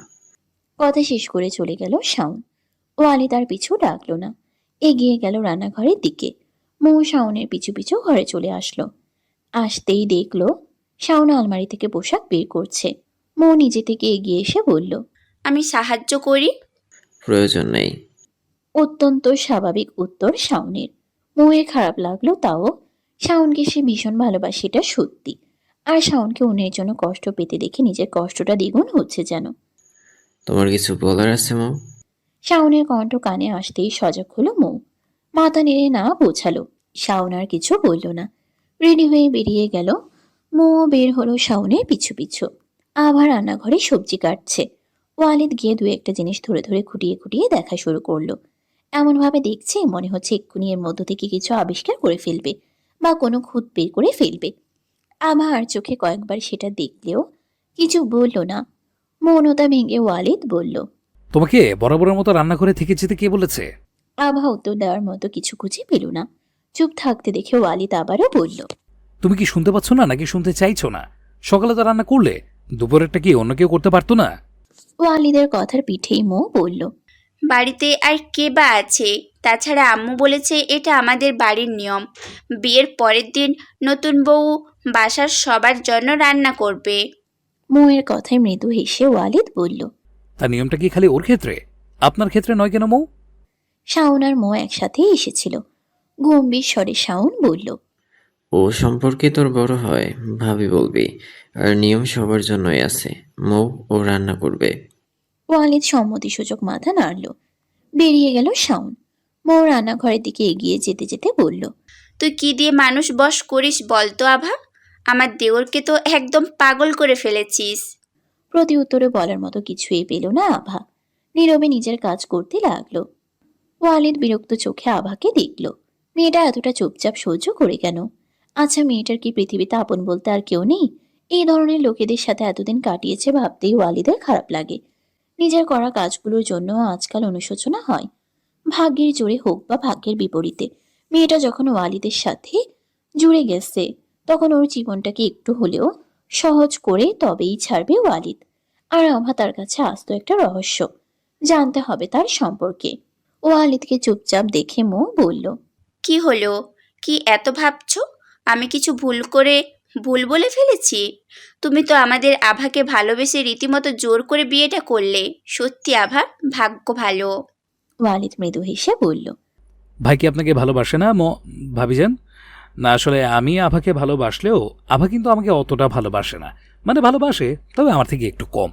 কথা শেষ করে চলে গেল শাওন। ওয়ালি তার পিছু ডাকলো না, এগিয়ে গেল রান্নাঘরের দিকে। মৌ শাওনের পিছু পিছু ঘরে চলে আসলো। আসতেই দেখলো শাওন আলমারি থেকে পোশাক বের করছে। মৌ নিজে থেকে এগিয়ে এসে বলল, আমি সাহায্য করি। প্রয়োজন নেই। অত্যন্ত স্বাভাবিক উত্তর শাওনের। মৌয়ের খারাপ লাগলো, তাও শাওনকে সে ভীষণ ভালোবাসে, এটা সত্যি। আর শাওনকে অন্যের জন্য কষ্ট পেতে দেখে নিজের কষ্টটা দ্বিগুণ হচ্ছে যেন। তোমার কিছু বলার আছে মৌ? শাওনের কণ্ঠ কানে আসতেই সজাগ হলো মৌ। মাথা নেড়ে না বোঝালো। শাওন আর কিছু বলল না, রেডি হয়ে বেরিয়ে গেল। মৌ বের হলো শাওনের পিছু পিছু। আবার রান্নাঘরে সবজি কাটছে। ওয়ালিদ গিয়ে দু একটা জিনিস ধরে ধরে খুঁটিয়ে খুঁটিয়ে দেখা শুরু করলো। এমনভাবে দেখছে মনে হচ্ছে এক্ষুনি এর মধ্য থেকে কিছু আবিষ্কার করে ফেলবে বা কোনো খুঁত বের করে ফেলবে। আমার চোখে কয়েকবার সেটা দেখলেও কিছু বলল না। মৌনতা ভেঙে ওয়ালিদ বলল, তোমাকে বরাবরের মতো রান্নাঘরে থেকে যেতে কে বলেছে? আভা উত্তর দেওয়ার মতো কিছু খুঁজে পেল না। চুপ থাকতে দেখে ওয়ালিদ আবারও বলল, তুমি কি শুনতে পাচ্ছ না নাকি শুনতে চাইছো না? সকালে তো রান্না করলে, দুপুরেরটা কি অন্য কেউ করতে পারতো না? ওয়ালিদের কথার পিঠেই মৌ বলল, বাড়িতে আর কে বা আছে? তাছাড়া আম্মু বলেছে এটা আমাদের বাড়ির নিয়ম। বিয়ের পরের দিন নতুন বউ বাসার সবার জন্য রান্না করবে। মৌয়ের কথায় মৃদু হেসে ওয়ালিদ বলল, তার নিয়মটা কি খালি ওর ক্ষেত্রে, আপনার ক্ষেত্রে নয় কেন মৌ? শাওন আর মৌ একসাথেই এসেছিল। গম্ভীর স্বরে শাওন বলল, ও সম্পর্কে তোর বড় হয় ভাবি বলবি। আর নিয়ম সবার জন্যই আছে। মৌ ও রান্না করবে। ওয়ালিদ সম্মতিসূচক মাথা নাড়ল। বেরিয়ে গেল শাওন। মৌ রান্নাঘরের দিকে এগিয়ে যেতে যেতে বলল, তুই কি দিয়ে মানুষ বশ করিস বলতো আভা? আমার দেওরকে তো একদম পাগল করে ফেলেছিস। প্রতি উত্তরে বলার মতো কিছুই পেল না আভা। নীরবে নিজের কাজ করতে লাগলো। ওয়ালিদ বিরক্ত চোখে আভাকে দেখল। মেয়েটা এতটা চুপচাপ সহ্য করে কেন? আচ্ছা, মেয়েটার কি পৃথিবীতে আপন বলতে আর কেউ নেই? এই ধরনের লোকেদের সাথে এতদিন কাটিয়েছে ভাবতেই ওয়ালিদের খারাপ লাগে। নিজের করা কাজগুলোর জন্য আজকাল অনুশোচনা হয়। ভাগ্যের জোরে হোক বা ভাগ্যের বিপরীতে, মেয়েটা যখন ওয়ালিদের সাথে জুড়ে গেছে, তখন ওর জীবনটাকে একটু হলেও সহজ করে তবেই ছাড়বে ওয়ালিদ। আর আভা তার কাছে আস্ত একটা রহস্য, জানতে হবে তার সম্পর্কে। ওয়ালিদকে চুপচাপ দেখে মো বলল, কি হলো? কি এত ভাবছো? আমি কিছু ভুল বলে ফেলেছি? তুমি তো আমাদের আভাকে ভালোবেসে রীতিমতো জোর করে বিয়েটা করলে। সত্যি আভা, ভাগ্য ভালো। ওয়ালিদ মৃদু হেসে বলল, ভাই কি আপনাকে ভালোবাসে না ভাবিজান? না, আসলে আমি আভাকে ভালোবাসলেও আভা কিন্তু আমাকে অতটা ভালোবাসে না। মানে ভালোবাসে, তবে আমার থেকে একটু কম।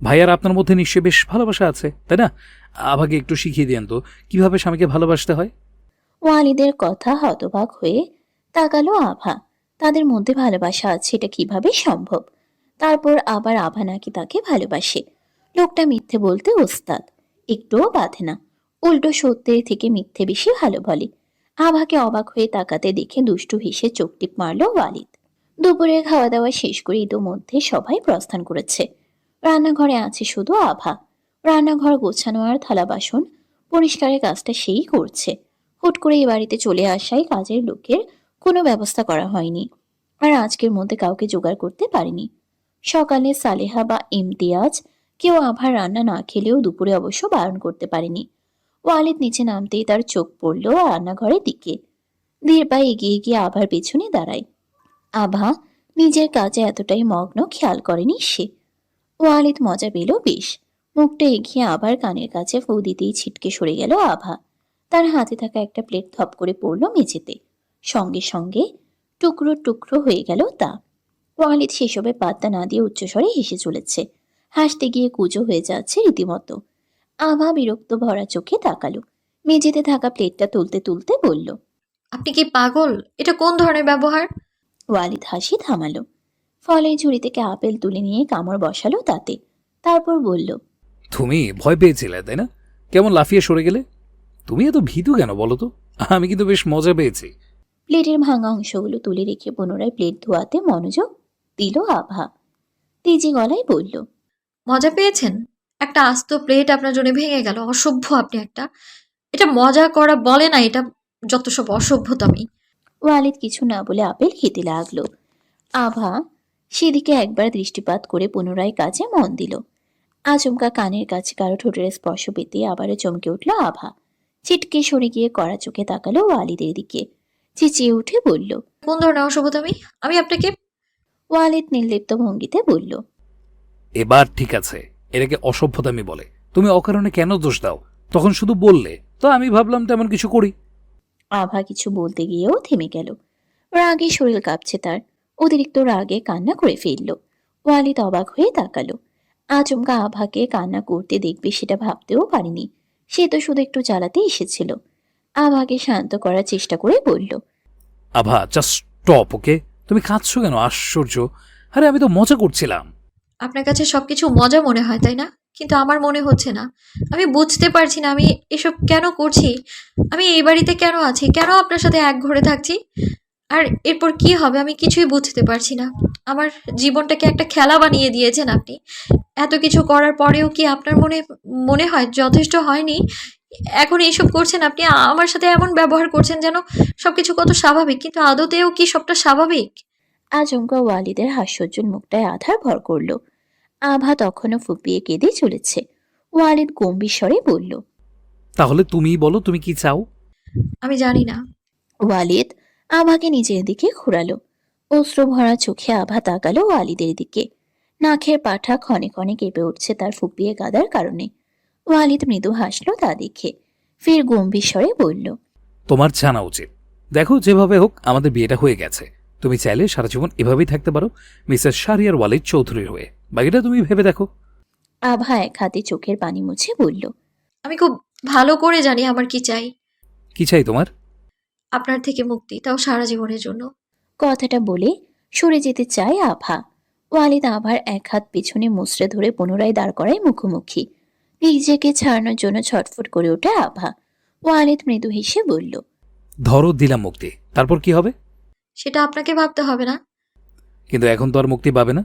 ভাই আর আপনার মধ্যে নিশ্চয়ই বেশ ভালোবাসা আছে, তাই না? আভাকে একটু শিখিয়ে দেন তো কিভাবে স্বামীকে ভালোবাসতে হয়। ওয়ালিদের কথা হতবাক হয়ে তাকালো আভা। তাদের মধ্যে ভালোবাসা আছে, এটা কিভাবে সম্ভব? তারপর আবার আভা নাকি তাকে ভালোবাসে। লোকটা মিথ্যে বলতে ওস্তাদ, একটুও বাধে না, উল্টো সত্যের থেকে মিথ্যে বেশি ভালো বলে। আভাকে অবাক হয়ে তাকাতে দেখে দুষ্টু হেসে চোখ টিপ মারল ওয়ালিদ। দুপুরে খাওয়া দাওয়া শেষ করে ইতোমধ্যে সবাই প্রস্থান করেছে। রান্নাঘরে আছে শুধু আভা। রান্নাঘর গোছানো আর থালা বাসন পরিষ্কারের কাজটা সেই করছে। হুট করে এই বাড়িতে চলে আসায় কাজের লোকের কোনো ব্যবস্থা করা হয়নি, আর আজকের মধ্যে কাউকে জোগাড় করতে পারেনি। সকালে সালেহা বা ইমতিয়াজ কেউ আভার রান্না না খেলেও দুপুরে অবশ্য বারণ করতে পারেনি। ওয়ালিদ নিচে নামতেই তার চোখ পড়ল রান্নাঘরের দিকে। ধীর পায়ে এগিয়ে গিয়ে আভার পেছনে দাঁড়ায়। আভা নিজের কাজে এতটাই মগ্ন খেয়াল করেনি সে। ওয়ালিদ মজা পেল বেশ। মুখটা এগিয়ে আবার কানের কাছে ফু দিতেই ছিটকে সরে গেল আভা। তার হাতে থাকা একটা প্লেট ধপ করে পড়ল মেঝেতে। সঙ্গে সঙ্গে টুকরো টুকরো হয়ে গেল তা। ওয়ালিদ সেসবে পাত্তা না দিয়ে উচ্চস্বরে হেসে চলেছে। হাসতে গিয়ে কুজো হয়ে যাচ্ছে রীতিমতো। আভা বিরক্ত ভরা চোখে তাকালো। মেঝেতে থাকা প্লেটটা তুলতে তুলতে বলল, আপনি কি পাগল? এটা কোন ধরনের ব্যবহার? ওয়ালিদ হাসি থামালো। ফলের ঝুড়ি থেকে আপেল তুলে নিয়ে কামড় বসালো তাতে। তারপর বলল, তুমি ভয় পেয়েছিলে, তাই না? কেমন লাফিয়ে সরে গেলে? তুমি এত ভীতু কেন বলো তো? আমি কিন্তু বেশ মজা পেয়েছি। প্লেটের ভাঙা অংশগুলো তুলে রেখে পুনরায় প্লেট ধোয়াতে মনোযোগ দিল আভা। তেজি গলায় বলল, মজা পেয়েছেন? একটা আস্ত প্লেট আপনার জন্য ভেঙে গেল। অসভ্য আপনি একটা। এটা মজা করা বলে না, এটা যত সব অসভ্যতামি। ওয়ালিদ কিছু না বলে আপেল খেতে লাগলো। আভা সেদিকে একবার দৃষ্টিপাত করে পুনরায় কাজে মন দিল। আচমকা কানের কাছে কারো ঠোঁটের স্পর্শ পেতে আবারও চমকে উঠল আভা। ছিটকে সরে গিয়ে কড়া চোখে তাকালো ওয়ালিদের দিকে। চেঁচিয়ে উঠে বলল, কোন ধরনের অসভ্যতামি? আমি আপনাকে... ওয়ালিদ নির্লিপ্ত ভঙ্গিতে বলল, এবার ঠিক আছে, এটাকে অসভ্যতামি বলে। তুমি অকারণে কেন দোষ দাও? তখন শুধু বললে তো আমি ভাবলাম তেমন কিছু করি। আভা কিছু বলতে গিয়েও থেমে গেল। রাগে শরীর কাঁপছে তার। অতিরিক্ত রাগে কান্না করে ফেলল। ওয়ালিদ অবাক হয়ে তাকালো। আচমকা আভাকে কান্না করতে দেখবে সেটা ভাবতেও পারেনি। সে তো শুধু একটু জ্বালাতে এসেছিল। আভাকে শান্ত করার চেষ্টা করে বলল, আভা, জাস্ট স্টপ, ওকে? তুমি কাঁদছো কেন? আশ্চর্য। আরে আমি তো মজা করছিলাম। আপনার কাছে সবকিছু মজা মনে হয়, তাই না? কিন্তু আমার মনে হচ্ছে না। আমি বুঝতে পারছি না আমি এসব কেন করছি। আমি এই বাড়িতে কেন আছি? কেন আপনার সাথে এক ঘরে থাকছি? আর এরপর কি হবে আমি কিছুই বুঝতে পারছি না। আমার জীবনটাকে একটা খেলা বানিয়ে দিয়েছেন আপনি। এত কিছু করার পরেও কি আপনার মনে হয় যথেষ্ট হয়নি? এখন এইসব করছেন আপনি, আমার সাথে এমন ব্যবহার করছেন যেন সবকিছু কত স্বাভাবিক, কিন্তু আদতেও কি সবটা স্বাভাবিক? আচমকা ওয়ালিদের হাস্যোজ্জ্বল মুখটায় আধার ভর করল। আভা তখনও ফুপিয়ে কেঁদে চলেছে। ওয়ালিদ গম্ভীর স্বরে বলল, তাহলে তুমিই বলো, তুমি কি চাও? আমি জানি না। ওয়ালিদ আভাকে নিজের দিকে ঘুরালো। অশ্রু ভরা চোখে আভা তাকালো ওয়ালিদের দিকে। নাকের পাঠা ক্ষণে ক্ষণে কেঁপে উঠছে তার ফুপিয়ে কাদার কারণে। ওয়ালিদ মৃদু হাসলো তা দেখে। ফের গম্ভীর স্বরে বলল, তোমার জানা উচিত। দেখো, যেভাবে হোক আমাদের বিয়েটা হয়ে গেছে। তুমি চাইলে সারা জীবন এভাবেই থাকতে পারো মিসেস শাহরিয়ার ওয়ালিদ চৌধুরীর হয়ে। বাকিটা তুমি ভেবে দেখো। আভা এক হাতে চোখের পানি মুছে বলল, আমি খুব ভালো করে জানি আমার কি চাই। কি চাই তোমার? আপনার থেকে মুক্তি, তাও সারা জীবনের জন্য। কথাটা বলে সরে যেতে চায় আভা। ওয়ালিদ আভার এক হাত পেছনে মুচড়ে ধরে পুনরায় দাঁড় করায় মুখোমুখি। নিজেকে ছাড়ানোর জন্য ছটফট করে ওঠে আভা। ওয়ালিদ মৃদু হেসে বলল, ধরো দিলাম মুক্তি, তারপর কি হবে? সেটা আপনাকে ভাবতে হবে না। কিন্তু এখন তো আর মুক্তি পাবে না।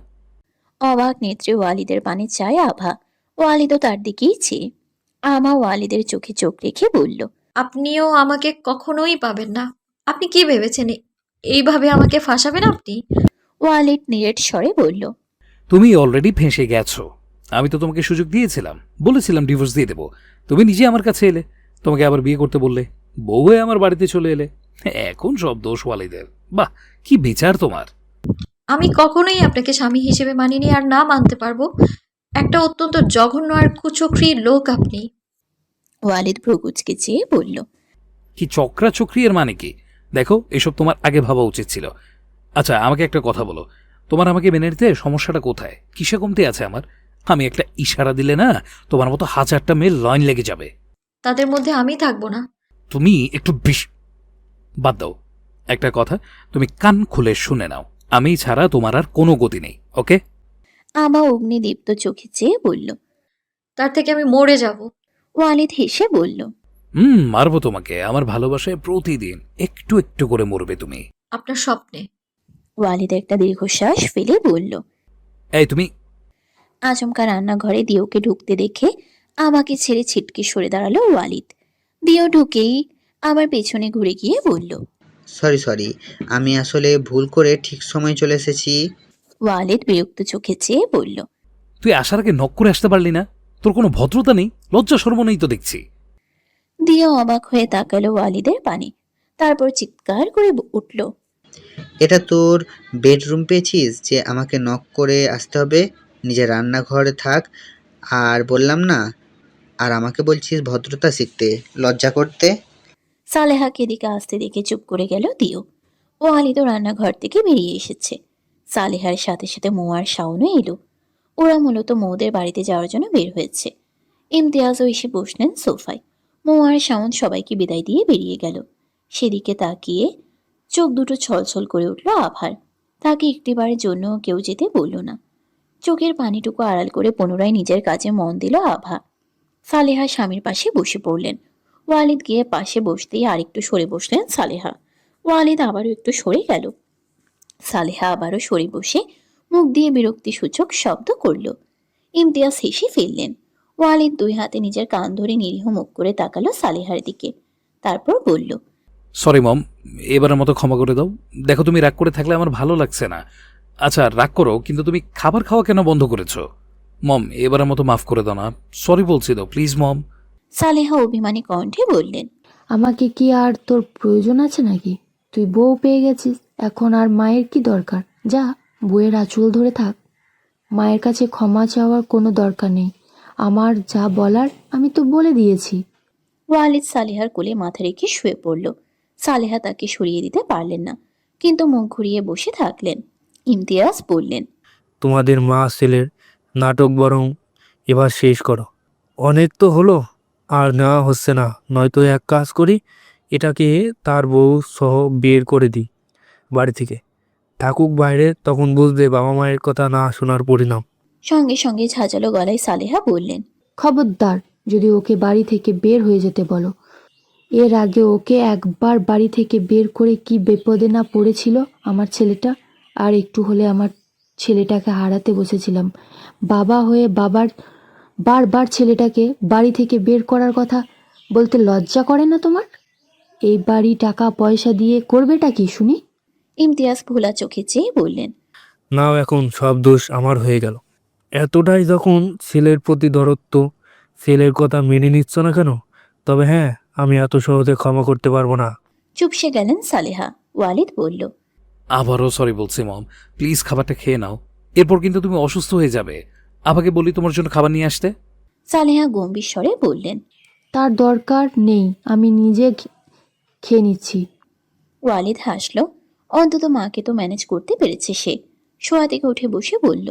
অবাক নেত্রে ওয়ালিদের পানে চায় আভা। ওয়ালিদও তার দিকেই চেয়ে। আমা ওয়ালিদের চোখে চোখ রেখে বলল, আপনিও আমাকে কখনোই পাবেন না। আপনি কি ভেবেছেন এইভাবে আমাকে ফাঁসাবেন আপনি? ওয়ালিদ নিরেট স্বরে বলল, তুমি অলরেডি ফেঁসে গেছো। আমি তো তোমাকে সুযোগ দিয়েছিলাম, বলেছিলাম ডিভোর্স দিয়ে দেবো। তুমি নিজে আমার কাছে এলে, তোমাকে আবার বিয়ে করতে বললে, বউ হয়ে আমার বাড়িতে চলে এলে। এখন সব দোষ ওয়ালিদের। বাহ, কি বিচার তোমার! আমি কখনোই আপনাকে স্বামী হিসেবে মানিনি, আর না মানতে পারবো। একটা অত্যন্ত জঘন্য আর কুচক্রী লোক আপনি। ওয়ালিদ ভ্রুকুচকে চেয়ে বলল, কি চক্রাচক্রি এর মানে কি? দেখো, এসব তোমার আগে ভাবা উচিত ছিল। আচ্ছা, আমাকে একটা কথা বলো, তোমার আমাকে মেনে নিতে সমস্যাটা কোথায়? কিসে কমতি আছে আমার? আমি একটা ইশারা দিলে না, তোমার মতো হাজারটা মেয়ে লাইন লেগে যাবে। তাদের মধ্যে আমি থাকবো না। তুমি একটু বাদ দাও। একটা কথা তুমি কান খুলে শুনে নাও, আমি ছাড়া তোমার আর কোনো গতি নেই, ওকে? আমা অগ্নিদীপ্ত চোখে চেয়ে বলল। তার থেকে আমি মরে যাব। ওয়ালিদ হেসে বলল, মারবো তোমাকে। আমার ভালোবাসায় প্রতিদিন একটু একটু করে মরবে তুমি। আপনার স্বপ্নে। ওয়ালিদ একটা দীর্ঘশ্বাস ফেলে বলল। এই তুমি! আচমকা রান্নাঘরে দিওকে ঢুকতে দেখে আমাকে ছেড়ে ছিটকে সরে দাঁড়ালো ওয়ালিদ। দিও ঢুকেই আবার পেছনে ঘুরে গিয়ে বলল, সরি, আমি আসলে ভুল করে ঠিক সময় চলে এসেছি। ওয়ালিদ বিরক্ত চোখে চেয়ে বলল। তুই আসার আগে নক করে আসতে পারলি না? তোর কোনো ভদ্রতা নেই, লজ্জা শর্ম নেই তো দেখছি। দিও অবাক হয়ে তাকালো ওয়ালিদের পানে, তারপর চিৎকার করে উঠল, এটা তোর বেডরুম পেয়েছিস যে আমাকে নক করে আসতে হবে? নিজের রান্নাঘরে থাক। আর বললাম না, আর আমাকে বলছিস ভদ্রতা শিখতে, লজ্জা করতে। সালেহাকে এদিকে আসতে দেখে চুপ করে গেল দিও। ওয়ালিদও রান্নাঘর থেকে বেরিয়ে এসেছে। সালেহার সাথে সাথে মৌ আর শাওনও এলো। ওরা মূলত মৌদের বাড়িতে যাওয়ার জন্য বের হয়েছে। ইমতিয়াজও এসে বসলেন সোফায়। মৌ আর শাওন সবাইকে বিদায় দিয়ে বেরিয়ে গেল। সেদিকে তাকিয়ে চোখ দুটো ছলছল করে উঠল আভার। তাকে একটিবারের জন্য কেউ যেতে বলল না। চোখের পানিটুকু আড়াল করে পুনরায় নিজের কাজে মন দিল আভা। সালেহা স্বামীর পাশে বসে পড়লেন। ওয়ালিদ গিয়ে পাশে বসতেই আরেকটু সরে বসলেন সালেহা। ওয়ালিদ আবারও একটু সরে গেল। সালেহা আবারও সরে বসে মুখ দিয়ে বিরক্তিসূচক শব্দ করল। ইমতিয়াজ হেসে ফেললেন। ওয়ালিদ দুই হাতে নিজের কান ধরে নিরীহ মুখ করে তাকালো সালেহার দিকে, তারপর বলল, সরি মম, এবারের মতো ক্ষমা করে দাও। দেখো, তুমি রাগ করে থাকলে আমার ভালো লাগছে না। আচ্ছা, রাগ করো, কিন্তু তুমি খাবার খাওয়া কেন বন্ধ করেছো? মম, এবারের মতো মাফ করে দাও না। সরি বলছি তো, প্লিজ মম। সালেহা অভিমানী কণ্ঠে বললেন, আমাকে কি আর তোর প্রয়োজন আছে নাকি? তুই বউ পেয়ে গেছিস, এখন আর মায়ের কি দরকার? যা, বউয়ের আঁচল ধরে থাক। মায়ের কাছে ক্ষমা চাওয়ার কোনো দরকার নেই। আমার যা বলার আমি তো বলে দিয়েছি। ওয়ালিদ সালেহার কোলে মাথা রেখে শুয়ে পড়ল। সালেহা তাকে সরিয়ে দিতে পারলেন না, কিন্তু মুখ ঘুরিয়ে বসে থাকলেন। ইমতিয়াজ বললেন, তোমাদের মা ছেলের নাটক বরং এবার শেষ করো। অনেক তো হলো, আর নেওয়া হচ্ছে না। নয়তো এক কাজ করি, এটাকে তার বউ সহ বের করে দিই বাড়ি থেকে। থাকুক বাইরে, তখন বুঝবে বাবা মায়ের কথা না শোনার পরিণাম। সঙ্গে সঙ্গে ঝাঁঝালো গলায় সালেহা বললেন, খবরদার যদি ওকে বাড়ি থেকে বের হয়ে যেতে বলো। এর আগে ওকে একবার বাড়ি থেকে বের করে কি বিপদে না পড়েছিল আমার ছেলেটা। আর একটু হলে আমার ছেলেটাকে হারাতে বসেছিলাম। বাবা হয়ে বারবার ছেলেটাকে বাড়ি থেকে বের করার কথা বলতে লজ্জা করে না তোমার? এই বাড়ি টাকা পয়সা দিয়ে করবেটা কি শুনি? ইমতিয়াজ ভোলা চোখে চেয়ে বললেন, নাও, এখন সব দোষ আমার হয়ে গেল। এতটাই যখন ছেলের প্রতি দরত্ব, ছেলের কথা মেনে নিচ্ছ না কেন? তবে হ্যাঁ, আমি এত সহজে ক্ষমা করতে পারবো না। চুপসে গেলেন সালেহা। ওয়ালিদ বলল, আবারও সরি বলছি মম, প্লিজ খাবারটা খেয়ে নাও। এরপর কিন্তু তুমি অসুস্থ হয়ে যাবে। আপাকে বলি তোমার জন্য খাবার নিয়ে আসতে। সালেহা গম্ভীর স্বরে বললেন। তার দরকার নেই, আমি নিজে খেয়ে নিচ্ছি। ওয়ালিদ হাসল। অন্তত মাকে তো ম্যানেজ করতে পেরেছে সে। শোয়া থেকে উঠে বসে বলল,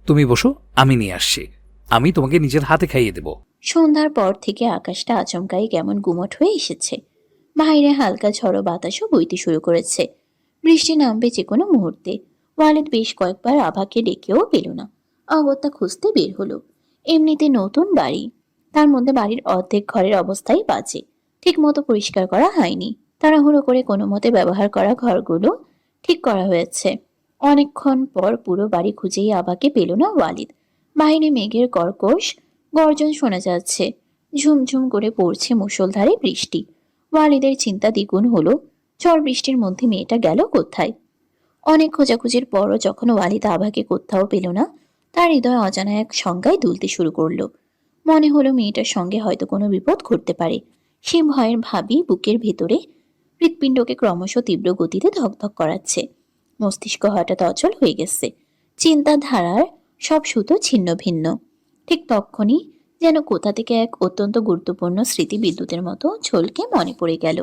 তুমি বসো, আমি নিয়ে আসছি। আমি তোমাকে নিজের হাতে খাইয়ে দেব। সন্ধ্যার পর থেকে আকাশটা আচমকাই কেমন গুমট হয়ে এসেছে। বাইরে হালকা ঝড়ো বাতাসও বইতে শুরু করেছে। বৃষ্টি নামবে যে কোনো মুহূর্তে। ওয়ালিদ বেশ কয়েকবার আভাকে ডেকেও পেল না। অগত্যা খুঁজতে বের হলো। এমনিতে নতুন বাড়ি, তার মধ্যে বাড়ির অর্ধেক ঘরের অবস্থাই বাজে। ঠিক মতো পরিষ্কার করা হয়নি। তাড়াহুড়ো করে কোনো মতে ব্যবহার করা ঘরগুলো ঠিক করা হয়েছে। অনেকক্ষণ পর পুরো বাড়ি খুঁজেই আভাকে পেল না ওয়ালিদ। বাইরে মেঘের কর্কশ গর্জন শোনা যাচ্ছে। ঝুমঝুম করে পড়ছে মুষলধারে বৃষ্টি। ওয়ালিদের চিন্তা দ্বিগুণ হলো, ঝড় বৃষ্টির মধ্যে মেয়েটা গেল কোথায়। অনেক খোঁজাখুঁজির পরও যখন ওয়ালিদ আভাকে কোথাও পেল না, তার হৃদয় অজানা এক সংজ্ঞায় দুলতে শুরু করলো। মনে হলো মেয়েটার সঙ্গে হয়তো কোনো বিপদ ঘটতে পারে। সে ভয়ের ভাবই বুকের ভেতরে হৃৎপিণ্ডকে ক্রমশ তীব্র গতিতে ধকধক করাচ্ছে। মস্তিষ্ক হঠাৎ অচল হয়ে গেছে। চিন্তাধারার সব সুতো ছিন্ন ভিন্ন। ঠিক তক্ষণই যেন কোথা থেকে এক অত্যন্ত গুরুত্বপূর্ণ স্মৃতি বিদ্যুতের মতো ঝলকে মনে পড়ে গেল।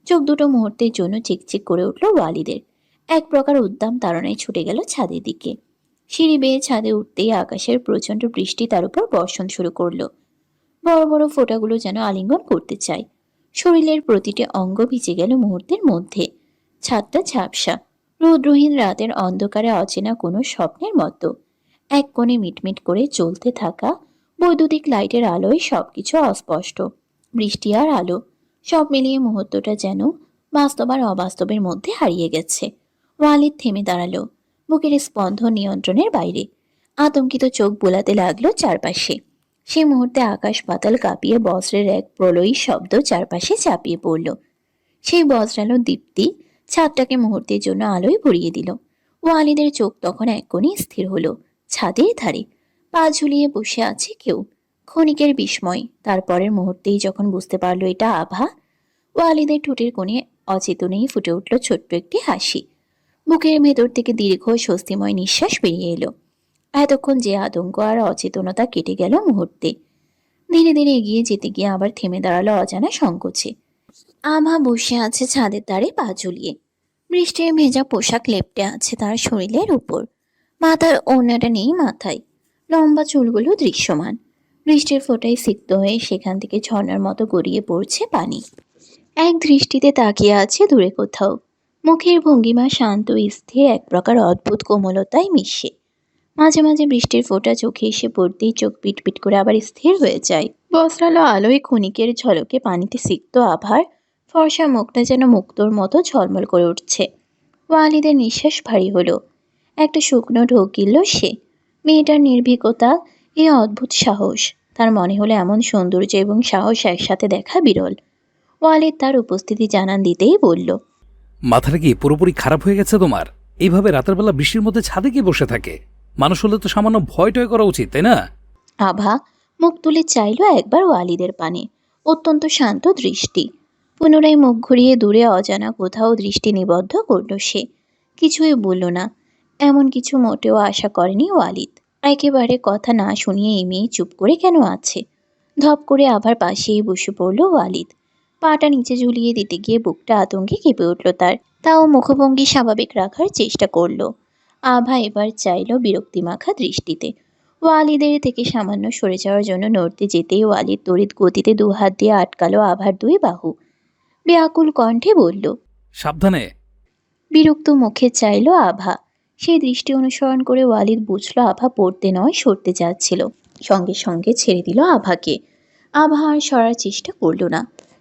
চোখ দুটো মুহূর্তের জন্য চিকচিক করে উঠল ওয়ালিদের। এক প্রকার উদ্দাম তাড়নায় ছুটে গেল ছাদের দিকে। সিঁড়ি বেয়ে ছাদে উঠতেই আকাশের প্রচণ্ড বৃষ্টি তার উপর বর্ষণ শুরু করলো। বড় বড় ফোঁটাগুলো যেন আলিঙ্গন করতে চায়। শরীরের প্রতিটি অঙ্গ ভিজে গেল মুহূর্তের মধ্যে। ছাদটা ঝাপসা, রৌদ্রহীন রাতের অন্ধকারে অচেনা কোনো স্বপ্নের মতো। এক কোণে মিটমিট করে জ্বলতে থাকা বৈদ্যুতিক লাইটের আলোয় সবকিছু অস্পষ্ট। বৃষ্টি আর আলো সব মিলিয়ে মুহূর্তটা যেন বাস্তব আর অবাস্তবের মধ্যে হারিয়ে গেছে। ওয়ালিদ থেমে দাঁড়ালো, বুকের স্পন্দন নিয়ন্ত্রণের বাইরে। আতঙ্কিত চোখ বোলাতে লাগলো চারপাশে। সে মুহূর্তে আকাশ পাতাল কাঁপিয়ে বজ্রের এক প্রলয়ী শব্দ চারপাশে চাপিয়ে পড়ল। সেই বজ্রালো দীপ্তি ছাদটাকে মুহূর্তের জন্য আলোয় ভরিয়ে দিল। ওয়ালিদের চোখ তখন এক কোণে স্থির হলো। ছাদের ধারে পা ঝুলিয়ে বসে আছে কেউ। ক্ষণিকের বিস্ময়, তারপরের মুহূর্তেই যখন বুঝতে পারলো এটা আভা, ওয়ালিদের ঠোঁটের কোণে অচেতনেই ফুটে উঠল ছোট্ট একটি হাসি। বুকের ভেতর থেকে দীর্ঘ স্বস্তিময় নিঃশ্বাস বেরিয়ে এলো। এতক্ষণ যে আতঙ্ক আর অচেতনতা কেটে গেল মুহূর্তে। ধীরে ধীরে এগিয়ে যেতে গিয়ে আবার থেমে দাঁড়ালো অজানা সংকোচে। আভা বসে আছে ছাদের ধারে পা ঝুলিয়ে। বৃষ্টির ভেজা পোশাক লেপ্টে আছে তার শরীরের উপর। মাথার ওড়নাটা নেই মাথায়। লম্বা চুলগুলো দৃশ্যমান। বৃষ্টির ফোঁটায় সিক্ত হয়ে সেখান থেকে ঝর্ণার মতো গড়িয়ে পড়ছে পানি। এক দৃষ্টিতে তাকিয়ে আছে দূরে কোথাও। মুখের ভঙ্গিমা শান্ত স্থির, এক প্রকার অদ্ভুত কোমলতায় মিশে। মাঝে মাঝে বৃষ্টির ফোঁটা চোখে এসে পড়তেই চোখ পিটপিট করে আবার স্থির হয়ে যায়। বস্ত্রালো আলোয় ক্ষণিকের ঝলকে পানিতে সিক্ত আভার ফর্সা মুখটা যেন মুক্তোর মতো ঝলমল করে উঠছে। ওয়ালিদের নিঃশ্বাস ভারী হলো। একটা শুকনো ঢোক গিলল সে। মেয়েটার নির্ভীকতা, এ অদ্ভুত সাহস। তার মনে হলো এমন সৌন্দর্য এবং সাহস একসাথে দেখা বিরল। ওয়ালিদ তার উপস্থিতি জানান দিতেই বলল, মাথাটা কি পুরোপুরি খারাপ হয়ে গেছে তোমার? এইভাবে রাতের বেলা বৃষ্টির মধ্যে ছাদে কি বসে থাকে? মানুষ হলে তো সামান্য ভয় টয় করা উচিত, তাই না? আভা মুখ তুলে চাইল একবার ওয়ালিদের পানে। অত্যন্ত শান্ত দৃষ্টি। পুনরায় মুখ ঘুরিয়ে দূরে অজানা কোথাও দৃষ্টি নিবদ্ধ করল সে। কিছুই বলল না। এমন কিছু মোটেও আশা করেনি ওয়ালিদ। একেবারে কথা না শুনিয়ে এই মেয়ে চুপ করে কেন আছে? ধপ করে আভার পাশেই বসে পড়ল ওয়ালিদ। পাটা নিচে ঝুলিয়ে দিতে গিয়ে বুকটা আতঙ্কে কেঁপে উঠল তার। তাও মুখভঙ্গি স্বাভাবিক রাখার চেষ্টা করল। আভা এবার চাইল বিরক্তিমাখা দৃষ্টিতে। ওয়ালিদের থেকে সামান্য সরে যাওয়ার জন্য নড়তে যেতেই ওয়ালিদ তড়িৎ গতিতে দু হাত দিয়ে আটকালো আভার দুই বাহু। বেআকুল কণ্ঠে বলল, সাবধানে। বিরক্ত মুখে চাইল আভা। সেই দৃষ্টি অনুসরণ করে ওয়ালিদ বুঝল আভা পড়তে নয় সরতে যাচ্ছিল। সঙ্গে সঙ্গে ছেড়ে দিল আভাকে। আভা আর সরার চেষ্টা করল না,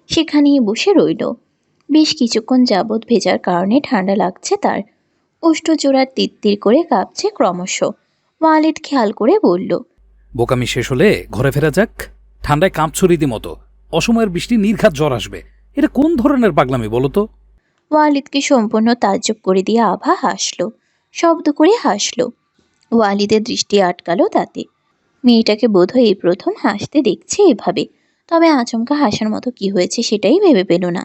সেখানেই বসে রইল। বেশ কিছুক্ষণ যাবৎ ভেজার কারণে ঠান্ডা লাগছে তার। ওষ্ঠজোড়ার তিত্তির করে কাঁপছে ক্রমশ। ওয়ালিদ খেয়াল করে বলল, বোকামি শেষ হলে ঘরে ফেরা যাক। ঠান্ডায় কাঁপছো রীতিমতো। অসময়ের বৃষ্টি নির্ঘাত জ্বর আসবে। এটা কোন ধরনের পাগলামি বলো তো? ওয়ালিদকে সম্পূর্ণ তাজ্জব করে দিয়ে আভা হাসল, শব্দ করে হাসল। ওয়ালিদের দৃষ্টি আটকালো তাতে। মেয়েটাকে বোধহয় এই প্রথম হাসতে দেখছে এভাবে। তবে আচমকা হাসার মতো কি হয়েছে সেটাই ভেবে পেল না।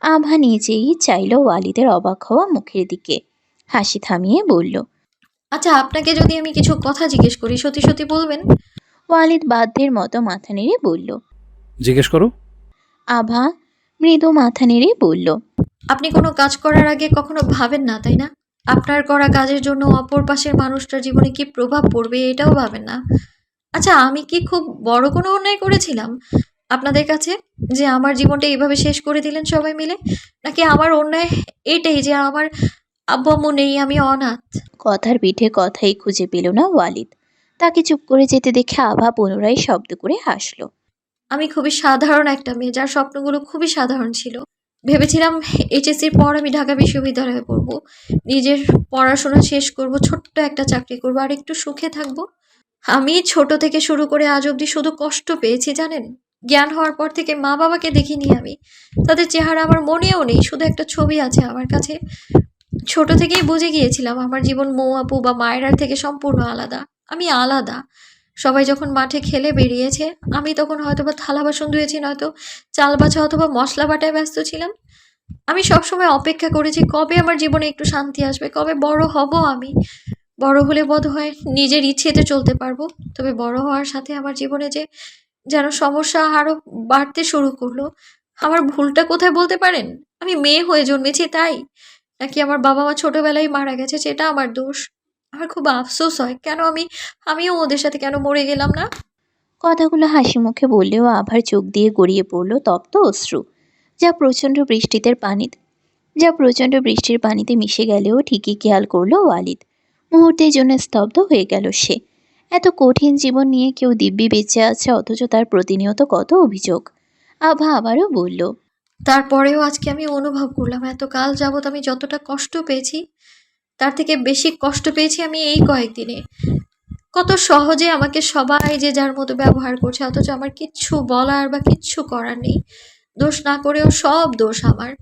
আভা নিজেই চাইল ওয়ালিদের অবাক হওয়া মুখের দিকে। হাসি থামিয়ে বলল, আচ্ছা, আপনাকে যদি আমি কিছু কথা জিজ্ঞেস করি, সত্যি সত্যি বলবেন? ওয়ালিদ বাধ্যের মতো মাথা নেড়ে বলল। জিজ্ঞেস করো। আভা মৃদু মাথা নেড়ে বলল, আপনি কোনো কাজ করার আগে কখনো ভাবেন না, তাই না? আপনার করা কাজের জন্য অপর পাশের মানুষটার জীবনে কি প্রভাব পড়বে এটাও ভাবেন না। আচ্ছা, আমি কি খুব বড় কোনো অন্যায় করেছিলাম আপনাদের কাছে, যে আমার জীবনটা এইভাবে শেষ করে দিলেন সবাই মিলে? নাকি আমার অন্যায় এটাই যে আমার আব্বু আম্মু নেই, আমি অনাথ? কথার পিঠে কথাই খুঁজে পেল না ওয়ালিদ। তাকে চুপ করে যেতে দেখে আভা পুনরায় শব্দ করে হাসল। আমি খুবই সাধারণ একটা মেয়ে, যার স্বপ্নগুলো খুবই সাধারণ ছিল। ভেবেছিলাম এইচএসসির পর আমি ঢাকা বিশ্ববিদ্যালয়ে পড়বো, নিজের পড়াশোনা শেষ করব, ছোট্ট একটা চাকরি করব আর একটু সুখে থাকবো। আমি ছোট থেকে শুরু করে আজ অবধি শুধু কষ্ট পেয়েছি জানেন। জ্ঞান হওয়ার পর থেকে মা বাবাকে দেখিনি আমি, তাদের চেহারা আমার মনেও নেই, শুধু একটা ছবি আছে আমার কাছে। ছোট থেকেই বুঝে গিয়েছিলাম আমার জীবন মৌ আপু বা মায়েরার থেকে সম্পূর্ণ আলাদা। আমি আলাদা। সবাই যখন মাঠে খেলে বেরিয়েছে, আমি তখন হয়তো বা থালা বাসন ধুয়েছি, নয়তো চাল বাছা অথবা মশলা বাটায় ব্যস্ত ছিলাম। আমি সবসময় অপেক্ষা করেছি কবে আমার জীবনে একটু শান্তি আসবে, কবে বড় হব আমি। বড় হলে বোধহয় নিজের ইচ্ছেতে চলতে পারবো। তবে বড় হওয়ার সাথে আমার জীবনে যেন সমস্যা আরো বাড়তে শুরু করলো। আমার ভুলটা কোথায় বলতে পারেন? আমি মেয়ে হয়ে জন্মেছি তাই? নাকি আমার বাবা মা ছোটবেলায় মারা গেছে সেটা আমার দোষ? আমার খুব আফসোস হয় কেন আমিও ওদের সাথে কেন মরে গেলাম না। কথাগুলো হাসি মুখে বললেও আভার চোখ দিয়ে গড়িয়ে পড়ল তপ্ত অশ্রু, যা প্রচণ্ড বৃষ্টির পানিতে মিশে গেলেও ঠিকই খেয়াল করলো ওয়ালিদ। মুহূর্তের জন্য স্তব্ধ হয়ে গেল সে। এত কঠিন জীবন নিয়ে কেউ দিব্যি বেঁচে আছে, অথচ তার প্রতিনিয়ত কত অভিযোগ। আভা আবারও বলল, তারপরেও আজকে আমি অনুভব করলাম এতকাল যাবৎ আমি যতটা কষ্ট পেয়েছি, তার থেকে বেশি কষ্ট পেয়েছি আমি এই কয়েকদিনে। কত সহজে আমাকে সবাই যে যার মতো ব্যবহার করছে, অথচ আমার কিচ্ছু বলার বা কিচ্ছু করার নেই। দোষ না করেও সব দোষ আমার।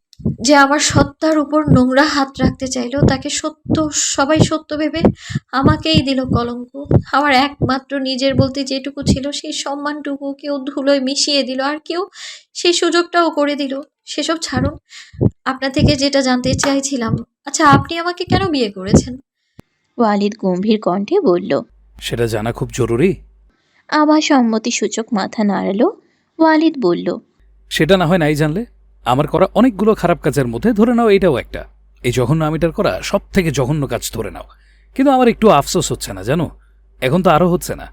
যে আমার সত্তার উপর নোংরা হাত রাখতে চাইলো, তাকে সবাই সত্য ভেবে আমাকেই দিল কলঙ্ক। আমার একমাত্র নিজের বলতে যেটুকু ছিল সেই সম্মানটুকু কেউ ধুলোয় মিশিয়ে দিল, আর কেউ সেই সুযোগটাও করে দিল। সেসব ছাড়ুন, আপনার থেকে যেটা জানতে চাইছিলাম, আচ্ছা আপনি আমাকে কেন বিয়ে করেছেন? ওয়ালিদ গম্ভীর কণ্ঠে বলল। সেটা জানা খুব জরুরি। আভা সম্মতিসূচক মাথা নাড়ালো। ওয়ালিদ বলল, সেটা না হয় নাই জানলে। আমার করা অনেকগুলো খারাপ কাজের মধ্যে ধরে নাও এটাও একটা। এই জঘন্য আমিটার করা সব থেকে জঘন্য কাজ ধরে নাও। কিন্তু আমার একটু আফসোস হচ্ছে না জানো, এখন তো আরো হচ্ছে না।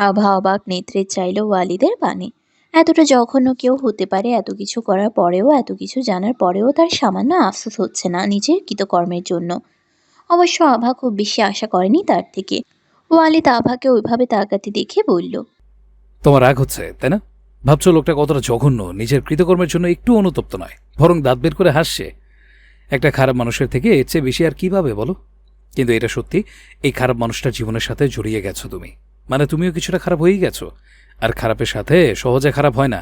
আভা অবাক নেত্রে চাইল ওয়ালিদের পানে। এতটা জঘন্য কেউ হতে পারে? এত কিছু করার পরেও, এত কিছু জানার পরেও তার সামান্য আফসোস হচ্ছে না নিজের কৃতকর্মের জন্য। অবশ্য আভা খুব বেশি আশা করেনি তার থেকে। ওয়ালিদ আভাকে ওইভাবে তাকাতে দেখে বলল, তোমার রাগ হচ্ছে তাই না? ভাবছো লোকটা কতটা জঘন্য, নিজের কৃতকর্মের জন্য একটু অনুতপ্ত নয়, বরং দাঁত বের করে হাসছে। একটা খারাপ মানুষের থেকে এর চেয়ে বেশি আর কি পাবে বলো? কিন্তু এটা সত্যি, এই খারাপ মানুষটার জীবনের সাথে জড়িয়ে গেছো তুমি। মানে তুমিও কিছুটা খারাপ হয়েই গেছো। আর খারাপের সাথে সহজে খারাপ হয় না।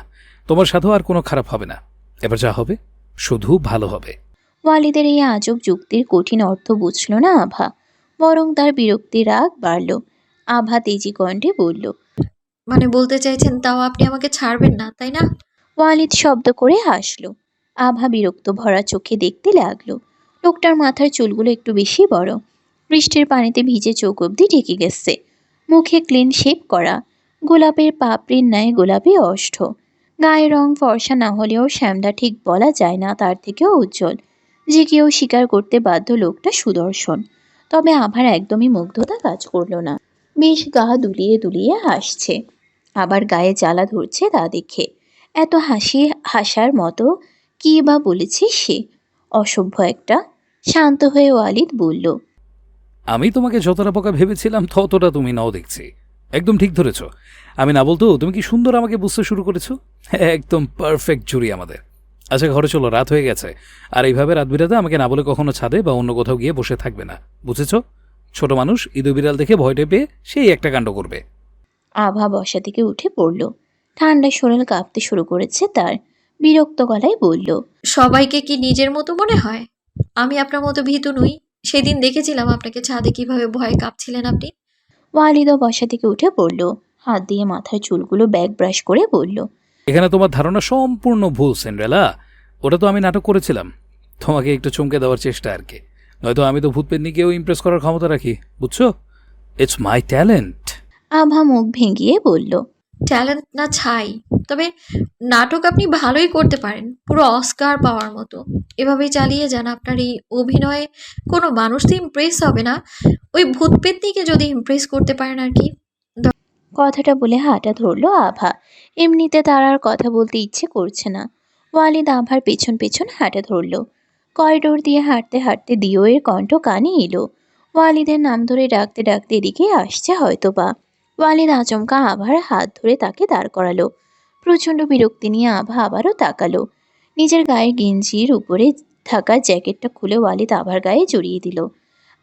তোমার সাথেও আর কোনো খারাপ হবে না। এবার যা হবে শুধু ভালো হবে। ওয়ালিদের এই আজব যুক্তির কঠিন অর্থ বুঝল না আভা, বরং তার বিরক্তি রাগ বাড়ল। আভা তেজি কণ্ঠে বলল, মানে বলতে চাইছেন তাও আপনি আমাকে ছাড়বেন না, তাই না? ওয়ালিদ শব্দ করে হাসল। আভা বিরক্ত ভরা চোখে দেখতে লাগলো। লোকটার মাথার চুলগুলো একটু বেশি বড়, বৃষ্টির পানিতে ভিজে চোখ অবধি ঢেকে গেছে। মুখে ক্লিন শেপ করা, গোলাপের পাপড়ির ন্যায় গোলাপি ওষ্ঠ। গায়ের রং ফর্সা না হলেও শ্যামলা ঠিক বলা যায় না, তার থেকেও উজ্জ্বল। যে কেউ স্বীকার করতে বাধ্য লোকটা সুদর্শন। তবে আভার একদমই মুগ্ধতা কাজ করলো না। বেশ গা দুলিয়ে দুলিয়ে হাসছে, আবার গায়ে জ্বালা ধরছে তা দেখে। এত হাসার মতো কী বা বলেছে সে? অসভ্য একটা। শান্ত হয়ে ওয়ালিদ বলল, আমি তোমাকে যতটা বোকা ভেবেছিলাম ততটা তুমি নাও দেখছি। একদম ঠিক ধরেছ। আমি না বলতো তুমি কি সুন্দর আমাকে বুঝতে শুরু করেছো। একদম পারফেক্ট জুড়ি আমাদের। আচ্ছা ঘরে চলো, রাত হয়ে গেছে। আর এইভাবে রাত বিরাতে আমাকে না বলে কখনো ছাদে বা অন্য কোথাও গিয়ে বসে থাকবে না, বুঝেছ? ছোট মানুষ ইঁদুর বিড়াল দেখে ভয়টে পেয়ে সেই একটা কাণ্ড করবে। আভা বসা থেকে উঠে পড়ল। ঠান্ডা শরীর কাঁপতে শুরু করেছে তার। বিরক্ত গলায় বলল, সবাইকে কি নিজের মতো মনে হয়? আমি আপনার মতো ভীতু নই। সেদিন দেখেছিলাম আপনাকে ছাদে কিভাবে ভয়ে কাঁপছিলেন আপনি। ওয়ালিদও বসা থেকে উঠে পড়ল। হাত দিয়ে মাথার চুলগুলো ব্যাক ব্রাশ করে বলল, এখানে তোমার ধারণা সম্পূর্ণ ভুল সেন্ড্রেলা। ওটা তো আমি নাটক করেছিলাম, তোমাকে একটু চমকে দেওয়ার চেষ্টা আর কি। নয়তো আমি তো ভূত পেতনিকেও ইমপ্রেস করার ক্ষমতা রাখি, বুঝছো? It's my talent. আভা মুখ ভেঙিয়ে বলল, ট্যালেন্ট না ছাই, তবে নাটক আপনি ভালোই করতে পারেন, পুরো অস্কার পাওয়ার মতো। এভাবেই চালিয়ে যান। আপনার এই অভিনয়ে কোনো মানুষ তো ইমপ্রেস হবে না, ওই ভূত পেত্নীকে যদি ইমপ্রেস করতে পারেন আর কি। কথাটা বলে হাঁটা ধরল আভা। এমনিতে তার আর কথা বলতে ইচ্ছে করছে না। ওয়ালিদ আভার পেছন পেছন হাঁটা ধরল। করিডোর দিয়ে হাঁটতে হাঁটতে দিওয়ের কণ্ঠ কানে এলো। ওয়ালিদের নাম ধরে ডাকতে ডাকতে এদিকে আসছে হয়তো বা। ওয়ালিদ আচমকা আভার হাত ধরে তাকে দাঁড় করালো। প্রচণ্ড বিরক্তি নিয়ে আভা আবারও তাকালো। নিজের গায়ের গেঞ্জির উপরে থাকা জ্যাকেটটা খুলে ওয়ালিদ আভার গায়ে জড়িয়ে দিল।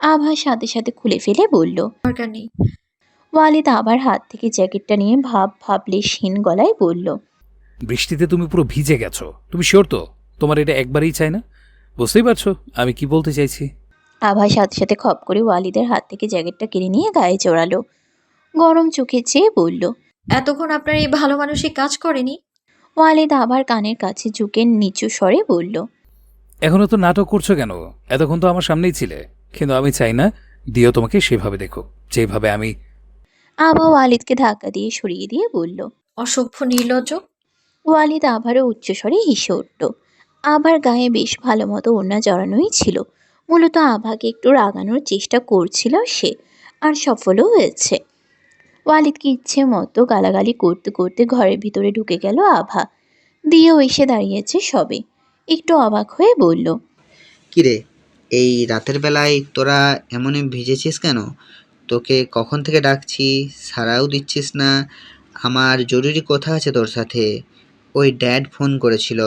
আভা সাথে সাথে খুলে ফেলে বলল। দরকার নেই। ওয়ালিদ আবার হাত থেকে জ্যাকেটটা নিয়ে ভাবলেশহীন গলায় বলল। বৃষ্টিতে তুমি পুরো ভিজে গেছো, তুমি শিওর তো তোমার এটা একবারই চাই না? বুঝতেই পারছো আমি কি বলতে চাইছি। আভা সাথে সাথে খপ করে ওয়ালিদের হাত থেকে জ্যাকেটটা কেড়ে নিয়ে গায়ে জড়ালো। গরম চোখে চেয়ে বলল। এতক্ষণ আপনার এই ভালো মানসিক কাজ করেনি? ওয়ালিদ আবার কানের কাছে ঝুঁকে নিচু স্বরে বলল। এখনো তো নাটক করছো কেন? এতক্ষণ তো আমার সামনেই ছিলে। কিন্তু আমি চাই না দিও তোমাকে সেভাবে দেখো যেভাবে আমি। আভা ওয়ালিদকে ধাক্কা দিয়ে সরিয়ে দিয়ে বলল। অসভ্য নির্লজ্জ। ওয়ালিদ আবারও উচ্চস্বরে হেসে উঠল। আবার গায়ে বেশ ভালো মতো ওড়না জড়ানোই ছিল। মূলত আভাকে একটু রাগানোর চেষ্টা করছিল সে, আর সফলও হয়েছে। ওয়ালিদকে ইচ্ছে মতো গালাগালি করতে করতে ঘরের ভিতরে ঢুকে গেল আভা। দিয়েও এসে দাঁড়িয়েছে সবে, একটু অবাক হয়ে বলল। কিরে, এই রাতের বেলায় তোরা এমনই ভিজেছিস কেন? তোকে কখন থেকে ডাকছি, সাড়াও দিচ্ছিস না। আমার জরুরি কথা আছে তোর সাথে। ওই ড্যাড ফোন করেছিল।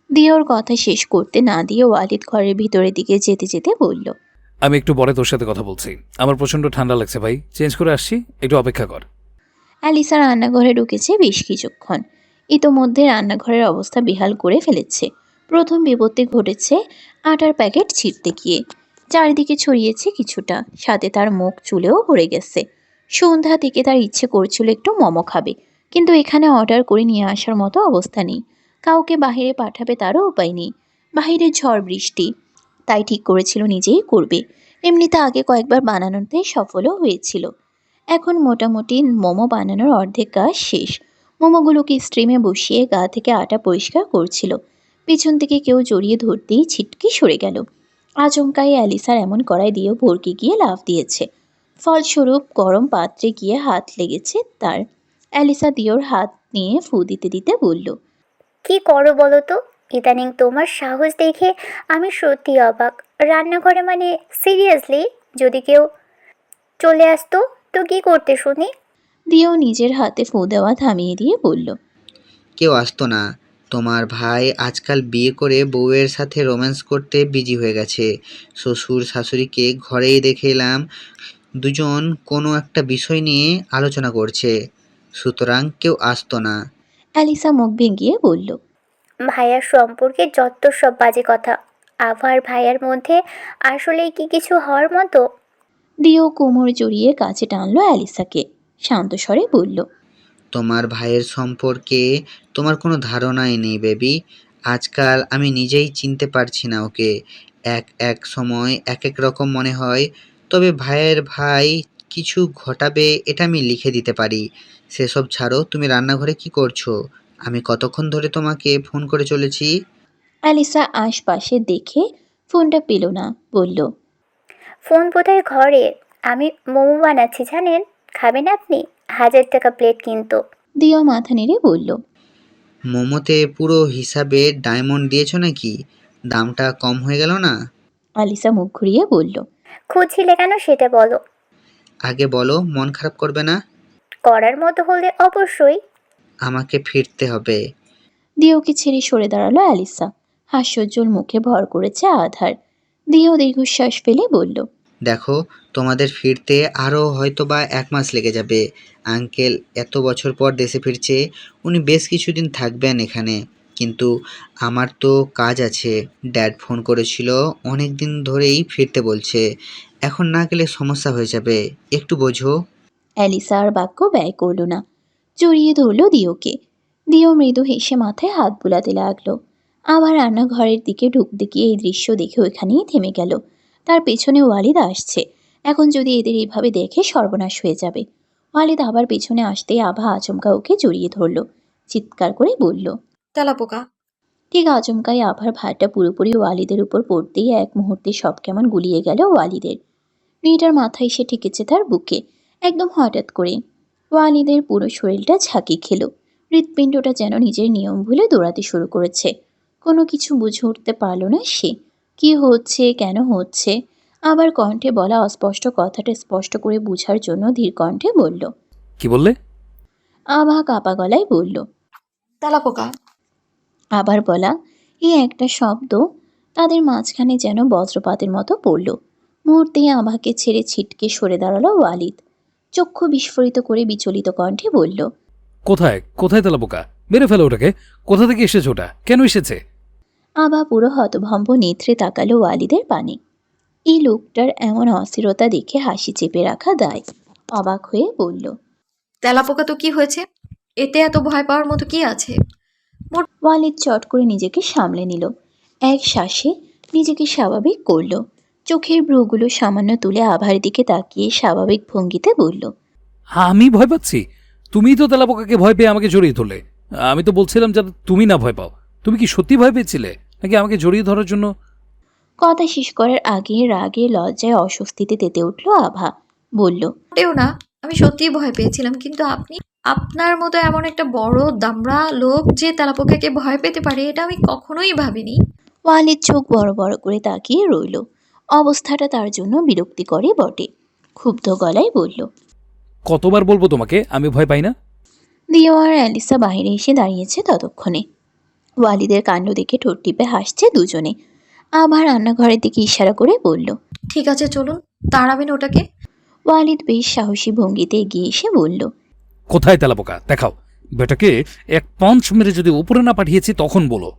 দিয়েওর কথা শেষ করতে না দিয়ে ওয়ালিদ ঘরের ভিতরের দিকে যেতে যেতে বলল। আমি একটু পরে তোর সাথে কথা বলছি। আমার প্রচন্ড ঠান্ডা লাগছে ভাই, চেঞ্জ করে আসছি, একটু অপেক্ষা কর। অ্যালিসা রান্নাঘরে ঢুকেছে বেশ কিছুক্ষণ। ইতোমধ্যে রান্নাঘরের অবস্থা বেহাল করে ফেলেছে। প্রথম বিপত্তি ঘটেছে আটার প্যাকেট ছিঁড়তে গিয়ে। চারিদিকে ছড়িয়েছে কিছুটা, সাথে তার মুখ চুলেও ভরে গেছে। সন্ধ্যা থেকে তার ইচ্ছে করছিল একটু মোমো খাবে, কিন্তু এখানে অর্ডার করে নিয়ে আসার মতো অবস্থা নেই। কাউকে বাইরে পাঠাবে তারও উপায় নেই। বাইরে ঝড় বৃষ্টি, তাই ঠিক করেছিল নিজেই করবে। এমনিতে আগে কয়েকবার বানানোতে সফলও হয়েছিল। এখন মোটামুটি মোমো বানানোর অর্ধেক কাজ শেষ। মোমোগুলোকে স্ট্রিমে বসিয়ে গা থেকে আটা পরিষ্কার করছিল। পিছন থেকে কেউ জড়িয়ে ধরতেই ছিটকে সরে গেল। আচমকাই অ্যালিসার এমন কড়াই দিয়েও ভরকে গিয়ে লাফ দিয়েছে। ফলস্বরূপ গরম পাত্রে গিয়ে হাত লেগেছে তার। অ্যালিসা দিওর হাত নিয়ে ফু দিতে দিতে বলল। কি করো বলো তো? ইদানিং তোমার সাহস দেখে আমি সত্যি অবাক। রান্নাঘরে মানে সিরিয়াসলি, যদি কেউ চলে আসতো তো কি করতে শুনি? দিও নিজের হাতে ফু দেওয়া থামিয়ে দিয়ে বলল। কেউ আসতো না। তোমার ভাই আজকাল বিয়ে করে বউয়ের সাথে রোম্যান্স করতে বিজি হয়ে গেছে। শ্বশুর শাশুড়িকে ঘরেই দেখে এলাম, দুজন কোনো একটা বিষয় নিয়ে আলোচনা করছে। সুতরাং কেউ আসতো না। অ্যালিসা মুখ ভেঙিয়ে বলল। ভাইয়ার সম্পর্কে যত সব বাজে কথা। আভার ভাইয়ার মধ্যে আসলেই কি কিছু হওয়ার মতো? দিও কোমর জড়িয়ে কাছে টানলো অ্যালিসাকে, শান্ত স্বরে বলল। তোমার ভাইয়ের সম্পর্কে তোমার কোনো ধারণাই নেই বেবি। আজকাল আমি নিজেই চিনতে পারছি না ওকে। এক এক সময় এক এক রকম মনে হয়। তবে ভাইয়ের ভাই কিছু ঘটাবে এটা আমি লিখে দিতে পারি। সেসব ছাড়ো, তুমি রান্নাঘরে কি করছো? আমি কতক্ষণ ধরে তোমাকে ফোন করে চলেছি। অ্যালিসা আশপাশে দেখে ফোনটা পেল না, বলল। ফোন বোধহয় ঘরে। আমি মোমো বানাচ্ছি জানেন, খাবেন আপনি? 1000 টাকা প্লেট কিন্তু। দিও মাথা নেড়ে বলল। মোমোতে পুরো হিসাবে ডায়মন্ড দিয়েছো নাকি? দামটা কম হয়ে গেল না? অ্যালিসা মুখ ঘুরিয়ে বলল। খুঁজছিলে কেন সেটা বলো। আগে বলো, মন খারাপ করবে না? করার মতো হলে অবশ্যই। আমাকে ফিরতে হবে। দিওকে ছেড়ে সরে দাঁড়ালো অ্যালিসা। হাস্যোজ্জ্বল মুখে ভর করেছে আধার। দিও দীর্ঘশ্বাস ফেলে বলল। দেখো, তোমাদের ফিরতে আরও হয়তোবা 1 মাস লেগে যাবে। আঙ্কেল এত বছর পর দেশে ফিরছে। উনি বেশ কিছুদিন থাকবেন এখানে। কিন্তু আমার তো কাজ আছে। ড্যাড ফোন করেছিল, অনেক দিন ধরেই ফিরতে বলছে। এখন না গেলে সমস্যা হয়ে যাবে, একটু বোঝো। অ্যালিসা আর বাক্য ব্যয় করল না, জড়িয়ে ধরল দিওকে। দিও মৃদু হেসে মাথায় হাত বুলাতে লাগলো। আবার রান্নাঘরের দিকে ঢুকতে গিয়ে এই দৃশ্য দেখে ওইখানেই থেমে গেল। তার পেছনে ওয়ালিদ আসছে। এখন যদি এদের এইভাবে দেখে সর্বনাশ হয়ে যাবে। ওয়ালিদ আবার পেছনে আসতেই আভা আচমকা ওকে জড়িয়ে ধরল, চিৎকার করে বলল। তেলাপোকা। ঠিক আচমকাই আভার ভারটা পুরোপুরি ওয়ালিদের উপর পড়তেই এক মুহূর্তে সব কেমন গুলিয়ে গেল ওয়ালিদের। মেয়েটার মাথা এসে ঠেকেছে তার বুকে, একদম হঠাৎ করে। ওয়ালিদের পুরো শরীরটা ঝাঁকি খেল। হৃৎপিণ্ডটা যেন নিজের নিয়ম ভুলে দৌড়াতে শুরু করেছে। কোনো কিছু বুঝে উঠতে পারল না সে। কি হচ্ছে, কেন হচ্ছে? আবার কণ্ঠে বলা অস্পষ্ট কথাটা স্পষ্ট করে বুঝার জন্য ধীর কণ্ঠে বলল। কি বললে? আভা কাপা গলায় বলল। তেলাপোকা। আবার বলা এই একটা শব্দ তাদের মাঝখানে যেন বজ্রপাতের মতো পড়ল। মুহূর্তেই আভাকে ছেড়ে ছিটকে সরে দাঁড়ালো ওয়ালিদ। চক্ষু বিস্ফোরিত করে বিচলিত কণ্ঠে বলল, কোথায় কোথায় তেলাপোকা? মেরে ফেলো ওটাকে। কোথা থেকে এসেছে ওটা? কেন এসেছে? আভা পুরো হতভম্ব নেত্রে তাকালো ওয়ালিদের পানে। এই লোকটার এমন অস্থিরতা দেখে হাসি চেপে রাখা দায়। অবাক হয়ে বলল, তেলাপোকা তো কি হয়েছে? এতে এত ভয় পাওয়ার মতো কি আছে? ওয়ালিদ চট করে নিজেকে সামলে নিল। এক শ্বাসে নিজেকে স্বাভাবিক করল। চোখের ভ্রুগুলো সামান্য তুলে আভার দিকে তাকিয়ে স্বাভাবিক ভঙ্গিতে বলল, আমি ভয় পাচ্ছি? তুমিই তো তেলাপোকাকে ভয় পেয়ে আমাকে জড়িয়ে ধরলে। আমি তো বলছিলাম যাতে তুমি না ভয় পাও। তুমি কি সত্যি ভয় পেয়েছিলে, নাকি আমাকে জড়িয়ে ধরার জন্য? কথা শেষ করার আগে রাগে লজ্জায় অস্বস্তিতে তেতে উঠল আভা। বলল, মোটেও না, আমি সত্যিই ভয় পেয়েছিলাম, কিন্তু আপনি, আপনার মতো এমন একটা বড় দামড়া লোক যে তেলাপোকাকে ভয় পেতে পারে, এটা আমি কখনোই ভাবিনি। ওয়ালিদ চোখ বড় বড় করে তাকিয়ে রইল। অবস্থাটা তার জন্য বিরক্তিকরই বটে। ক্ষুব্ধ গলায় বলল, কতবার বলবো তোমাকে আমি ভয় পাই না? দিও আর অ্যালিসা বাইরে এসে দাঁড়িয়েছে ততক্ষণে। ওয়ালিদের কাণ্ড দেখে ঠোঁট টিপে হাসছে দুজনে। আভা রান্নাঘরের দিকে ইশারা করে বলল, ঠিক আছে, চলুন, তাড়াবেন ওটাকে। ওয়ালিদ বেশ সাহসী ভঙ্গিতে এগিয়ে এসে বলল, কোথায় তেলাপোকা? দেখাও। বেটাকে এক পাঞ্চ মেরে যদি উপরে না পাঠিয়েছি তখন বলো।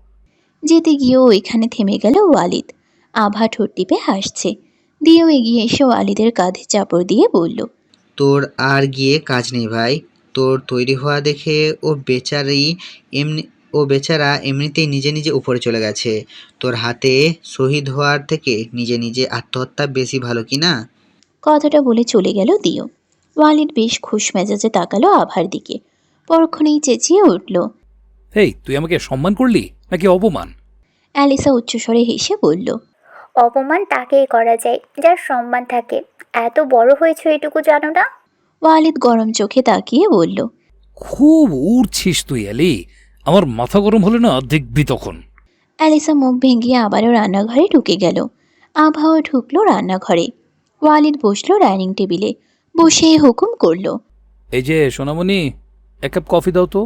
যেতে গিয়েও ওইখানে থেমে গেল ওয়ালিদ। আভা ঠোঁট টিপে হাসছে। দিয়েও এগিয়ে এসে ওয়ালিদের কাঁধে চাপড় দিয়ে বলল, তোর আর গিয়ে কাজ নেই ভাই। তোর তৈরি হওয়া দেখে এমনি ও বেচারা এমনিতেই নিজে নিজে উপরে চলে গেছে। তোর হাতে শহীদ হওয়ার থেকে নিজে নিজে আত্মহত্যা বেশি ভালো কি না? কথাটা বলে চলে গেল দিও। ওয়ালিদ বেশ খুশ মেজাজে তাকালো আভার দিকে। পরক্ষণেই চেঁচিয়ে উঠল, এই, তুই আমাকে সম্মান করলি নাকি অপমান? অ্যালিসা উচ্চস্বরে হেসে বলল, অপমান তাকেই করা যায় যার সম্মান থাকে। এত বড় হয়েছে এটুকু জানো না? ওয়ালিদ গরম চোখে তাকিয়ে বলল, খুব উড়ছিস তুই এলি। আমার মাথা গরম হলে না দেখবি তখন। অ্যালিসা মুখ ভেঙিয়ে আবারও রান্নাঘরে ঢুকে গেল। আভাও ঢুকলো রান্নাঘরে। ওয়ালিদ বসলো ডাইনিং টেবিলে। বসে হুকুম করলো। এই যে সোনামণি, এক কাপ কফি দাও তো।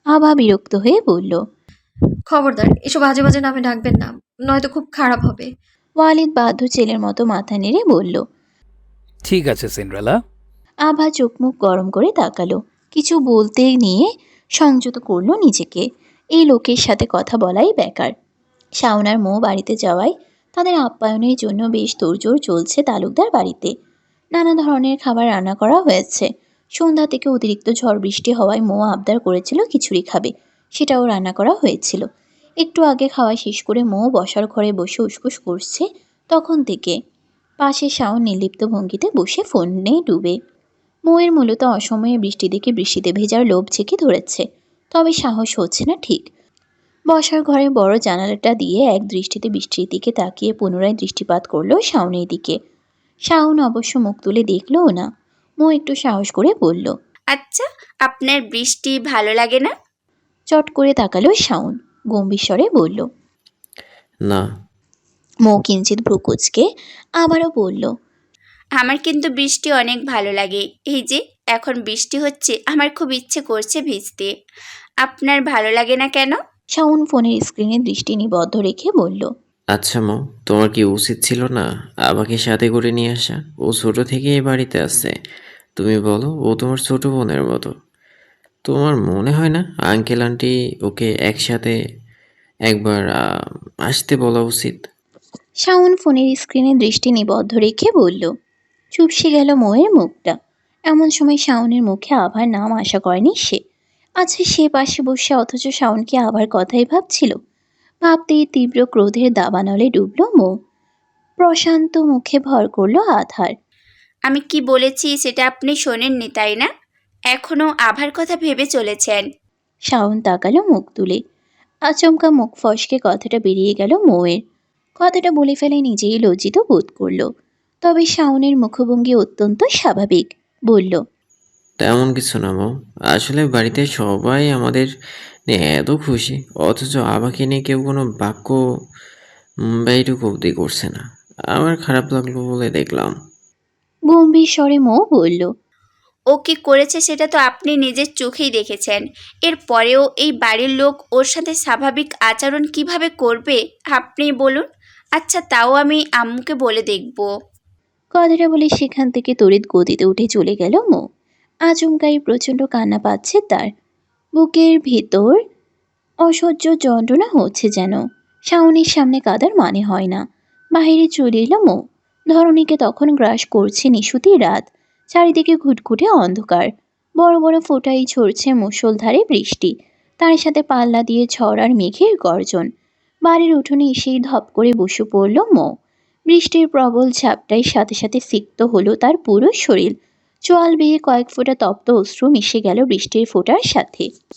আভা বিরক্ত হয়ে বলল। খবরদার, এসব বাজে বাজে নামে ডাকবেন না, নয়তো খুব খারাপ হবে। ওয়ালিদ বাধ্য ছেলের মতো মাথা নেড়ে বলল। ঠিক আছে সিন্ড্রেলা। আভা চোখ মুখ গরম করে তাকালো। কিছু বলতে নিয়ে সংযত করলো নিজেকে। এই লোকের সাথে কথা বলাই বেকার। শাওনার মৌ বাড়িতে যাওয়ায় তাদের আপ্যায়নের জন্য বেশ তোড়জোড় চলছে তালুকদার বাড়িতে। নানা ধরনের খাবার রান্না করা হয়েছে। সন্ধ্যা থেকে অতিরিক্ত ঝড় বৃষ্টি হওয়ায় মৌ আবদার করেছিল খিচুড়ি খাবে, সেটাও রান্না করা হয়েছিল। একটু আগে খাওয়া শেষ করে মৌ বসার ঘরে বসে উসকুস করছে তখন থেকে। পাশে শাওন নির্লিপ্ত ভঙ্গিতে বসে ফোনে ডুবে। মৌয়ের মূলত অসময়ে বৃষ্টি দেখে বৃষ্টিতে ভেজার লোভ ঝেঁকে ধরেছে, তবে সাহস হচ্ছে না ঠিক। বসার ঘরে বড় জানালাটা দিয়ে এক দৃষ্টিতে বৃষ্টির দিকে তাকিয়ে পুনরায় দৃষ্টিপাত করলো শাওনের দিকে। শাওন অবশ্য মুখ তুলে দেখলও না। মৌ একটু সাহস করে বলল, আচ্ছা, আপনার বৃষ্টি ভালো লাগে না? চট করে তাকালো শাওন। গম্ভীর স্বরে বলল। না। মৌ কিঞ্চিত ভ্রুকুচকে আবারও বলল, আমার কিন্তু বৃষ্টি অনেক ভালো লাগে। এই যে এখন বৃষ্টি হচ্ছে, আমার খুব ইচ্ছে করছে ভিজতে। আপনার ভালো লাগে না কেন? শাওন ফোনের স্ক্রিনে দৃষ্টি নিবদ্ধ রেখে বলল, আচ্ছা মা, তোমার কি উচিত ছিল না আমাকে সাথে করে নিয়ে আসা? ও ছোট থেকে এই বাড়িতে আছে। তুমি বলো, ও তোমার ছোট বোনের মতো। তোমার মনে হয় না আঙ্কেল আন্টি ওকে একসাথে একবার আসতে বলা উচিত? শাওন ফোনের স্ক্রিনে দৃষ্টি নিবদ্ধ রেখে বলল। চুপসে গেল মৌয়ের মুখটা। এমন সময় শাওনের মুখে আভার নাম আশা করেনি সে। আচ্ছা, সে পাশে বসে অথচ শাওনকে আভার কথাই ভাবছিল। ভাবতেই তীব্র ক্রোধের দাবানলে ডুবল মৌ। প্রশান্ত মুখে ভর করল আধার। আমি কি বলেছি সেটা আপনি শোনেননি, তাই না? এখনও আভার কথা ভেবে চলেছেন। শাওন তাকালো মুখ তুলে। আচমকা মুখ ফসকে কথাটা বেরিয়ে গেল মৌয়ের। কথাটা বলে ফেলে নিজেই লজ্জিত বোধ করল। তবে শাওনের মুখভঙ্গি অত্যন্ত স্বাভাবিক। বলল, তেমন কিছু না মা। আসলে বাড়িতে সবাই আমাদের নিয়ে এত খুশি, অথচ আমাকে নিয়ে কেউ কোনো বাক্য এইটুকু অবধি করছে না। আমার খারাপ লাগলো বলে দেখলাম। গম্ভীর স্বরে মৌ বলল, ও কি করেছে সেটা তো আপনি নিজের চোখেই দেখেছেন। এরপরেও এই বাড়ির লোক ওর সাথে স্বাভাবিক আচরণ কিভাবে করবে আপনি বলুন। আচ্ছা, তাও আমি আম্মুকে বলে দেখব। কথাটা বলে সেখান থেকে তড়িৎ গতিতে উঠে চলে গেল মৌ। আচমকাই প্রচণ্ড কান্না পাচ্ছে তার। বুকের ভেতর অসহ্য যন্ত্রণা হচ্ছে যেন। শাওনের সামনে কাদার মানে হয় না। বাহিরে চলে এলো মৌ। ধরণীকে তখন গ্রাস করছে নিশুতি রাত। চারিদিকে ঘুটঘুটে অন্ধকার। বড় বড় ফোঁটাই ঝরছে মুষলধারে বৃষ্টি। তার সাথে পাল্লা দিয়ে ঝড় আর মেঘের গর্জন। বাড়ির উঠোনে এসেই ধপ করে বসে পড়ল মৌ। বৃষ্টির প্রবল ঝাপটায় সাথে সাথে সিক্ত হলো তার পুরো শরীর। চোয়াল বেয়ে কয়েক ফোঁটা তপ্ত অশ্রু মিশে গেল বৃষ্টির ফোঁটার সাথে।